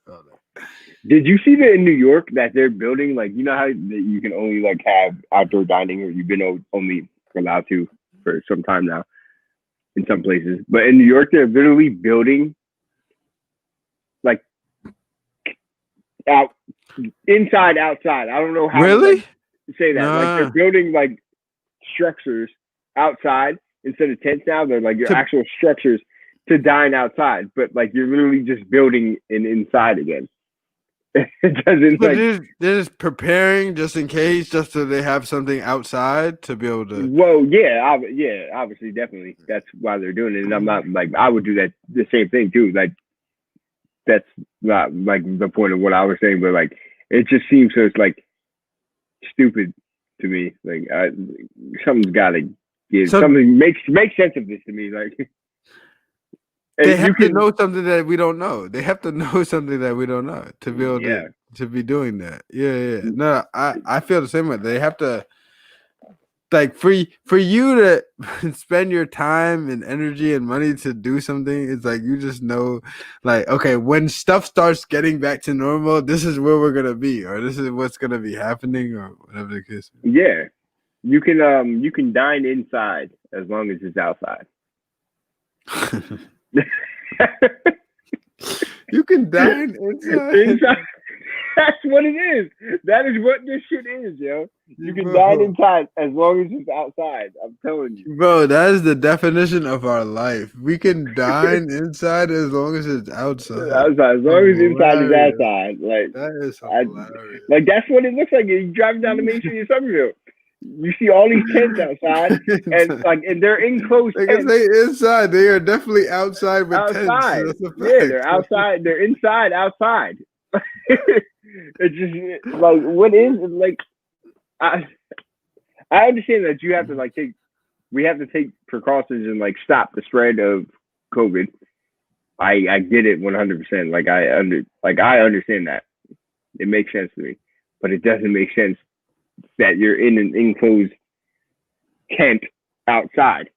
All that. Did you see that in New York that they're building like you know how you can only like have outdoor dining or you've been only allowed to for some time now in some places, but in New York they're literally building like out inside outside. I don't know how Really to say that. Like they're building like structures outside instead of tents now. They're like your actual structures to dine outside, but like you're literally just building an inside again. It doesn't like they're just preparing just in case, just so they have something outside to be able to. Whoa, yeah, obviously, definitely. That's why they're doing it, and I'm not like I would do that the same thing too. Like that's not like the point of what I was saying, but like it just seems so it's like stupid to me. Like something's got to give something makes sense of this to me. Like. They have to know something that we don't know. They have to know something that we don't know to be able to be doing that. Yeah. No, I feel the same way. They have to like for you to spend your time and energy and money to do something. It's like you just know, like okay, when stuff starts getting back to normal, this is where we're gonna be, or this is what's gonna be happening, or whatever the case. Yeah, you can dine inside as long as it's outside. You can dine inside. That's what it is. That is what this shit is, yo. You can dine inside as long as it's outside. I'm telling you. Bro, that is the definition of our life. We can dine inside as long as it's outside. Outside, as long as inside is outside. Like that is hilarious. Like that's what it looks like. You drive down the main street in Somerville. You see all these tents outside, and they're enclosed tents. They inside. They are definitely outside with outside. Tents. Yeah, they're outside. They're inside outside. It's just like what is it like? I understand that you have to like we have to take precautions and like stop the spread of COVID. I get it 100%. I understand that. It makes sense to me, but it doesn't make sense that you're in an enclosed tent outside.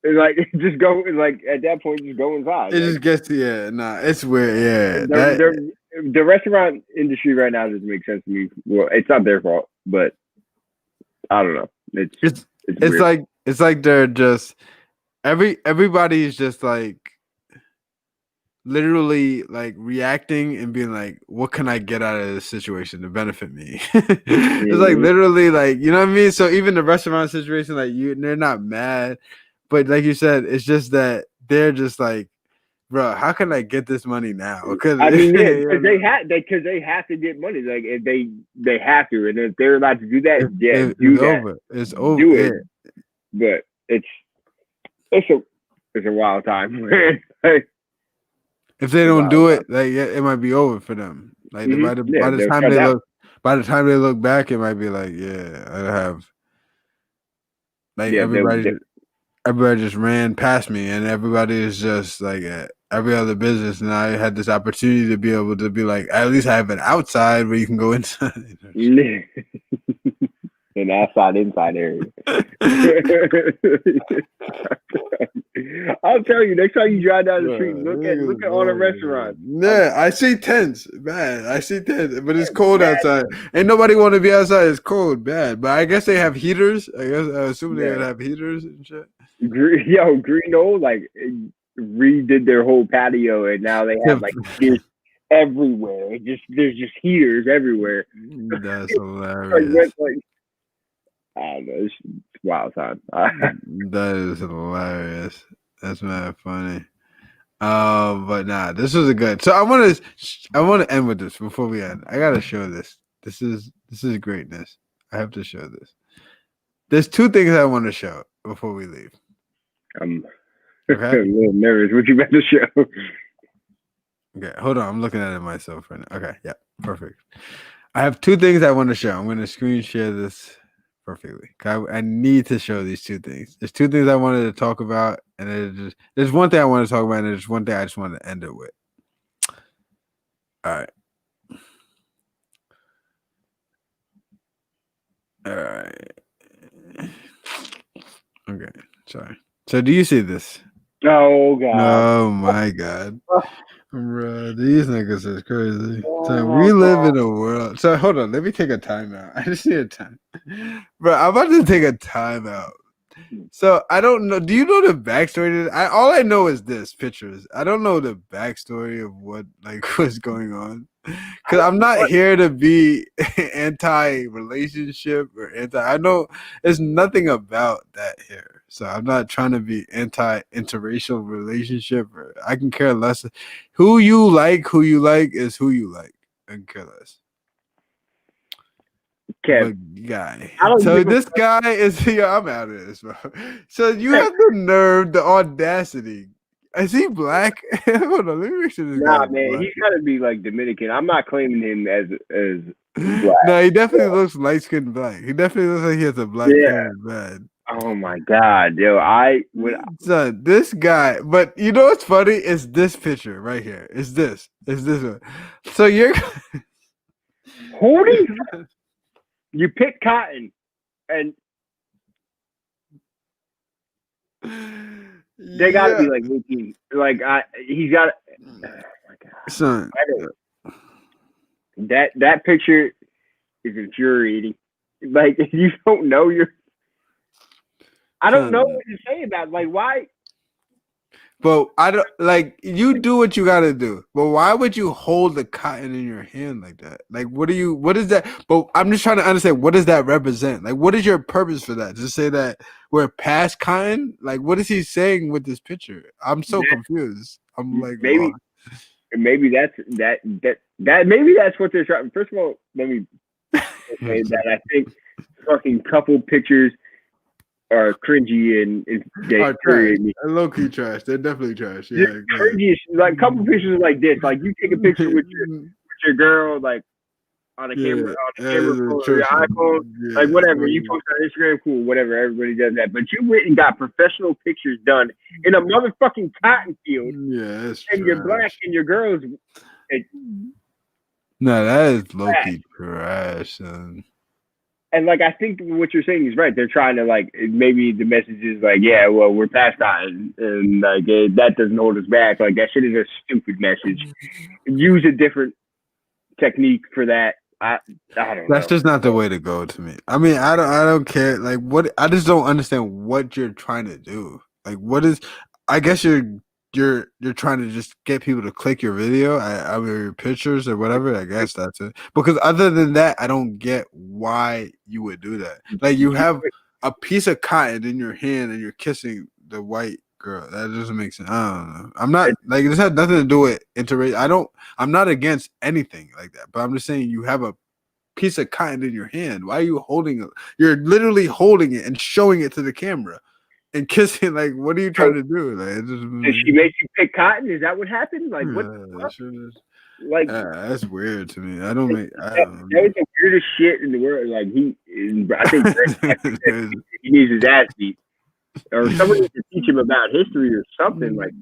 It's like just go like at that point just go inside. It just gets it's weird. Yeah, the restaurant industry right now doesn't make sense to me. Well, it's not their fault, but I don't know. It's weird. It's like they're just everybody's just like literally like reacting and being like, what can I get out of this situation to benefit me? It's like literally like, you know what I mean? So even the restaurant situation, like they're not mad, but like you said, it's just that they're just like, bro, how can I get this money now? Because I mean, because they have to get money. Like if they have to, and if they're allowed to do that, do that. Over. It's over. Do it. But it's a wild time. If they don't do it, like it might be over for them. Like by the time they look back, it might be like, I have like everybody just ran past me, and everybody is just like at every other business, and I had this opportunity to be able to be like, at least I have an outside where you can go inside. An outside inside area. I'll tell you, next time you drive down the street, look at all the restaurants. Yeah, I see tents, man. I see tents, but it's cold outside. Ain't nobody want to be outside. It's cold, bad. But I guess they have heaters. I assume they would have heaters and shit. Greeno like redid their whole patio, and now they have like heaters everywhere. There's just heaters everywhere. That's hilarious. I don't know. It's wild time. That is hilarious. That's mad funny. But nah, this was a good. So I want to end with this before we end. I gotta show this. This is greatness. I have to show this. There's two things I want to show before we leave. I'm a little nervous. What you about to show? Okay, hold on. I'm looking at it myself right now. Okay, yeah, perfect. I have two things I want to show. I'm going to screen share this perfectly. I need to show these two things. There's two things I wanted to talk about, and there's one thing I want to talk about, and there's one thing I just wanted to end it with. All right. Okay, sorry. So do you see this? Oh, God. Oh, my God. Bro, these niggas is crazy. So we live in a world. So hold on, let me take a timeout. I just need a time. Bro, I'm about to take a timeout. So I don't know. Do you know the backstory to this? All I know is this pictures. I don't know the backstory of what what's going on. Because I'm not here to be anti-relationship or I know there's nothing about that here. So I'm not trying to be anti-interracial relationship. I can care less. Who you like is who you like. I can care less. Guy. So this guy is here. I'm out of this, bro. So you have the nerve, the audacity. Is he black? Hold on, let me make sure this guy. Nah, man, black. He's gotta be like Dominican. I'm not claiming him as black. No, he definitely looks light skinned black. He definitely looks like he has a black hair, man. Oh my God, yo! Son, this guy. But you know what's funny? It's this picture right here. It's this one. So you're holy. You pick cotton, and they gotta be like looking like he's got. Oh my God, son! That picture is infuriating. Like if you don't know I don't know what to say about it. Like why. But I don't you do what you gotta do. But why would you hold the cotton in your hand like that? Like what is that? But I'm just trying to understand, what does that represent? Like what is your purpose for that? To say that we're past cotton? Like what is he saying with this picture? I'm so confused. I'm like maybe that's maybe that's what they're trying. First of all, let me say that I think fucking couple pictures are cringy and they infuriate me. Low key trash. They're definitely trash. Yeah, cringy. Like couple pictures like this. Like you take a picture with your girl, like on a Yeah, camera phone or your iPhone, like whatever. You post on Instagram, cool, whatever. Everybody does that. But you went and got professional pictures done in a motherfucking cotton field, Yeah, that's and you're black and your girls. No, that is low key trash, son. And like I think what you're saying is right. They're trying to like maybe the message is like, yeah, well, we're past that, and like that doesn't hold us back. Like that shit is a stupid message. Use a different technique for that. I don't know. That's just not the way to go to me. I mean, I don't care. Like what? I just don't understand what you're trying to do. Like what is? I guess you're trying to just get people to click your video, I mean your pictures or whatever. I guess that's it. Because other than that, I don't get why you would do that. Like you have a piece of cotton in your hand and you're kissing the white girl. That doesn't make sense. I don't know. I'm not like this has nothing to do with interracial. I'm not against anything like that. But I'm just saying you have a piece of cotton in your hand. Why are you holding it? You're literally holding it and showing it to the camera. And kissing, like, what are you trying to do? Like, did she make you pick cotton? Is that what happened? Like, what? Like, that's weird to me. I don't make. That was the weirdest shit in the world. Like, I think he needs his ass beat, or somebody needs to teach him about history or something. Like,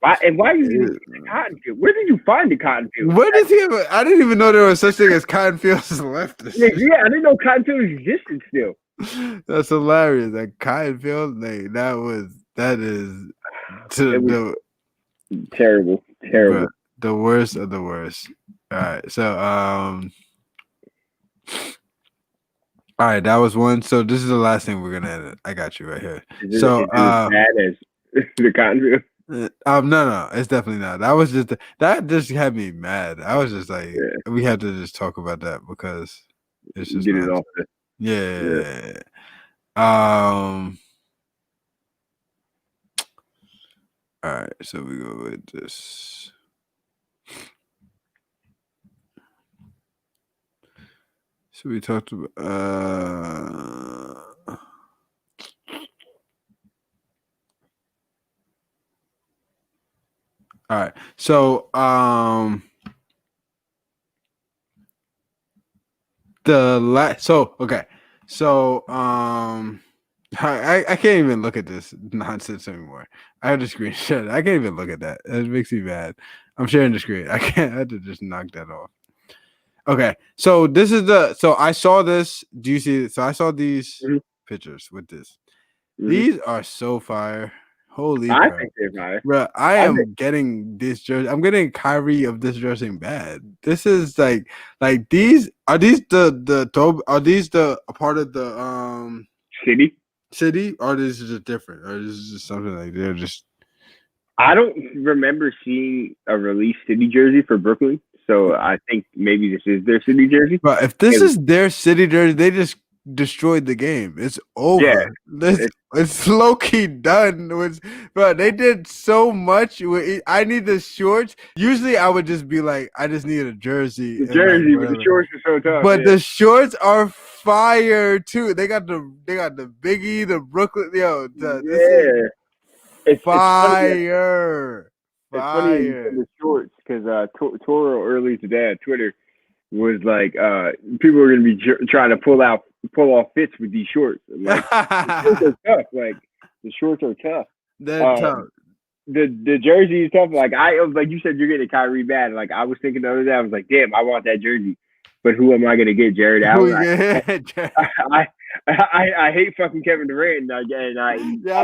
why are you using the cotton field? Where did you find the cotton field? Where does he have? I didn't even know there was such thing as cotton fields left. Yeah, I didn't know cotton fields existed still. That's hilarious. That cotton field, like that is terrible. Bro, the worst of the worst. All right, so all right, that was one. So this is the last thing we're gonna edit. I got you right here. Is it as bad as the cotton field? No, it's definitely not. That just had me mad. I was just like, we had to just talk about that because it's just get it off. Yeah. All right, so we go with this. So we talked about all right. So I can't even look at this nonsense anymore. I have to screenshot. I can't even look at that. It makes me mad. I'm sharing the screen. I had to just knock that off. Okay, so this is so I saw this. Do you see it? So I saw these pictures with this. These are so fire. Holy crap. Think they're fire. Bro, I am getting this jersey. I'm getting Kyrie of this jersey bad. This is like these are these the a part of the city, or this is just different, or this is just something like they're just. I don't remember seeing a release city jersey for Brooklyn, so I think maybe this is their city jersey. But if this is their city jersey, they just destroyed the game. It's over. Yeah, it's low key done. Bro, they did so much. I need the shorts. Usually, I would just be like, I just need a jersey. But the shorts are so tough. But the shorts are fire too. They got the Biggie, the Brooklyn. It's fire. It's funny the shorts because Toro early today on Twitter was like, people are going to be trying to pull off fits with these shorts. Like, the shorts are tough. Like the shorts are tough. They're tough. The jersey is tough. Like you said, you're getting Kyrie bad. Like I was thinking the other day, I was like, damn, I want that jersey. But who am I going to get? Jared Allen. I hate fucking Kevin Durant. I'm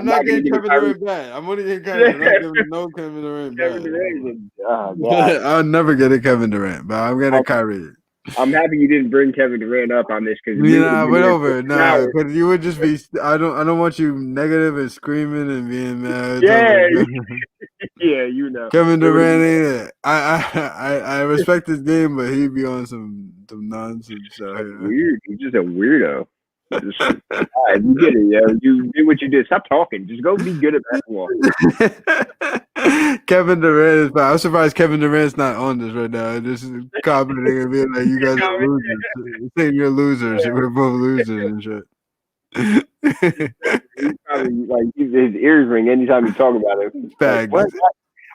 not getting Kevin Durant back. I'm only getting Kevin. I'm not giving no Kevin Durant back. I'll never get a Kevin Durant, but I'm getting Kyrie. I'm happy you didn't bring Kevin Durant up on this because we're over. No, because you would just be. I don't want you negative and screaming and being mad. Yeah, you know. Kevin Durant ain't it. I respect his game, but he'd be on some nonsense. Weird. He's just a weirdo. You get it, yo. You did what you did. Stop talking. Just go be good at basketball. Kevin Durant is fine. I'm surprised Kevin Durant's not on this right now. This is commenting and being like, "You guys are losers. Saying you're losers. We're both losers and shit." He's probably his ears ring anytime you talk about it. Like,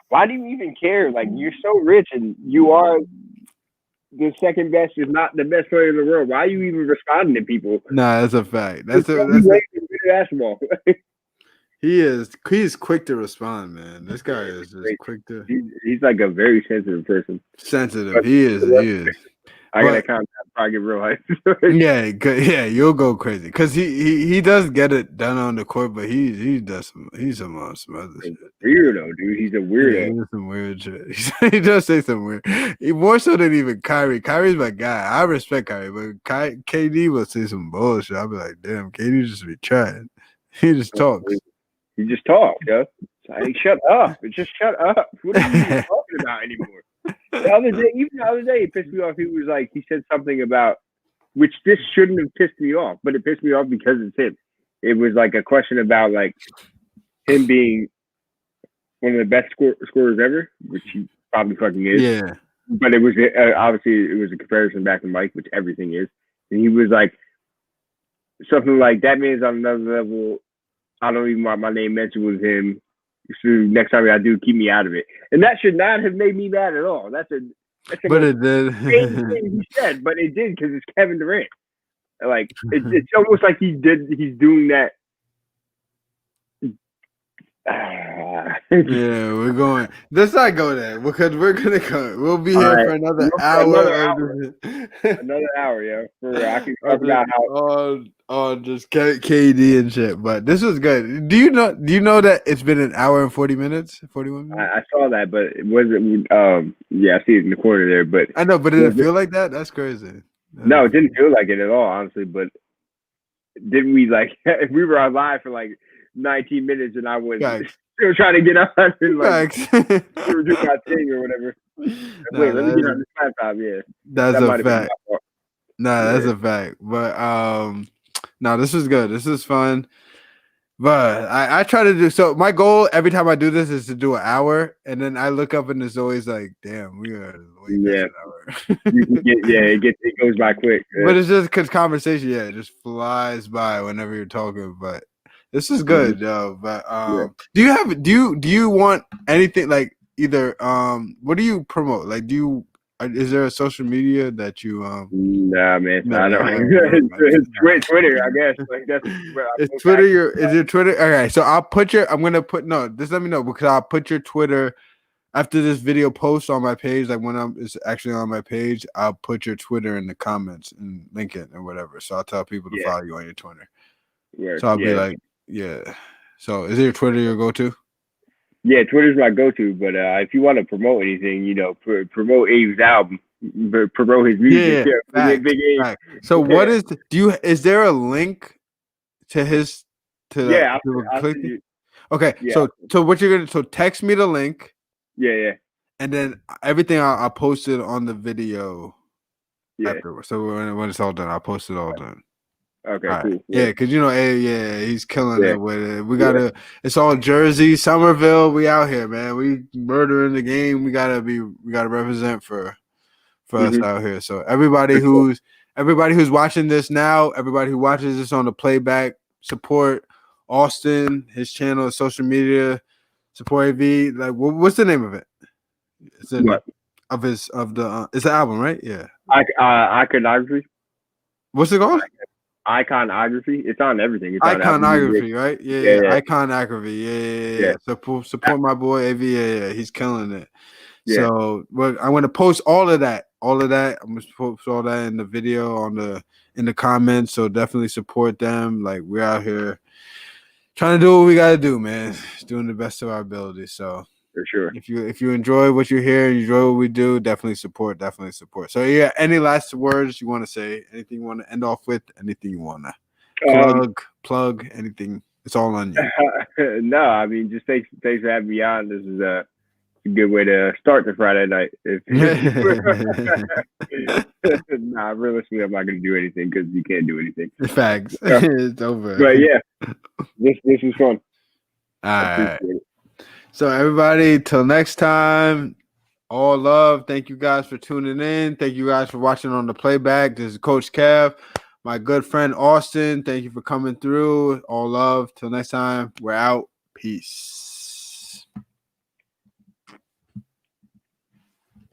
why do you even care? Like you're so rich and you are the second best is not the best player in the world. Why are you even responding to people? Nah, that's a fact. That's basketball. He's quick to respond, man. This guy is just quick to He's like a very sensitive person. sensitive. He is. I gotta count that. Probably get real hyped. Yeah, you'll go crazy because he does get it done on the court, but he does some other shit. Weirdo, dude. He's a weirdo. Yeah, he does some weird shit. He does say some weird. More so than even Kyrie. Kyrie's my guy. I respect Kyrie, but KD will say some bullshit. I'll be like, damn, KD just be trying. He just talks. He just talks, yo. Like, shut up. Just shut up. What are you even talking about anymore? The other day, it pissed me off. He said something about, which this shouldn't have pissed me off, but it pissed me off because it's him. It was like a question about like him being one of the best scorers ever, which he probably fucking is. Yeah. But it was obviously it was a comparison back to Mike, which everything is. And he was like something like, that man's on another level. I don't even want my name mentioned with him. So next time I do, keep me out of it. And that should not have made me mad at all. That's a But it did. thing he said, but it did because it's Kevin Durant. Like it's almost like he's doing that. Yeah, we're going. Let's not go there because we're gonna go. We'll be here for another hour. Another hour, yeah. I can talk about how just KD and shit. But this was good. Do you know that it's been an hour and 40 minutes? 41 minutes? I saw that, but it wasn't. Yeah, I see it in the corner there. But I know, but did it feel like that? That's crazy. No, it didn't feel like it at all, honestly. But didn't we like? If we were on live for like 19 minutes, and I was still trying to get on and like do my thing or whatever. Wait, let me get on this laptop. Yeah, that's a fact. That's a fact. But no, this is good. This is fun. But I try to do so. My goal every time I do this is to do an hour, and then I look up and it's always like, damn, we are an hour. It goes by quick. Yeah. But it's just because conversation, it just flies by whenever you're talking. But this is good, though. But do you want anything like either what do you promote? Like, is there a social media that you Nah, man, I don't. It's Twitter, I guess. Like that's it's Twitter. Is your Twitter? Okay, so I'll put your. I'm gonna put just let me know because I'll put your Twitter after this video posts on my page. Like when it's actually on my page, I'll put your Twitter in the comments and link it or whatever. So I'll tell people to follow you on your Twitter. Yeah, so I'll be like, So is it your Twitter your go-to? Yeah, Twitter's my go-to, but if you want to promote anything, promote Abe's album, promote his music. Big Abe. So what is is there a link to his I'll click? see you. Okay, so what you're gonna text me the link. Yeah. And then everything I'll post it on the video afterwards. So when it's all done, I'll post it all done. Okay, right. Cool. Yeah, because he's killing it with it. We gotta. It's all Jersey, Somerville. We out here, man. We murdering the game. We gotta represent for us out here. So everybody who's watching this now, everybody who watches this on the playback, support Austin, his channel, his social media, support AV. Like, what's the name of it? It's it's the album, right? Yeah. Iconography. What's it called? Iconography. It's on everything. It's on Iconography, right? Yeah. Iconography. Yeah. Support my boy AV. Yeah. He's killing it. Yeah. So I'm going to post all of that. I'm going to post all that in the video in the comments. So definitely support them. Like, we're out here trying to do what we got to do, man. Doing the best of our ability. So for sure. If you enjoy what you hear and you enjoy what we do, definitely support. So any last words you want to say? Anything you want to end off with? Anything you want to plug? Anything? It's all on you. No, I mean, just thanks for having me on. This is a good way to start the Friday night. Nah, realistically, I'm not going to do anything because you can't do anything. Facts. It's over. But yeah, this is fun. All right. So everybody, till next time, all love. Thank you guys for tuning in. Thank you guys for watching on the playback. This is Coach Kev, my good friend Austin. Thank you for coming through. All love. Till next time, we're out. Peace.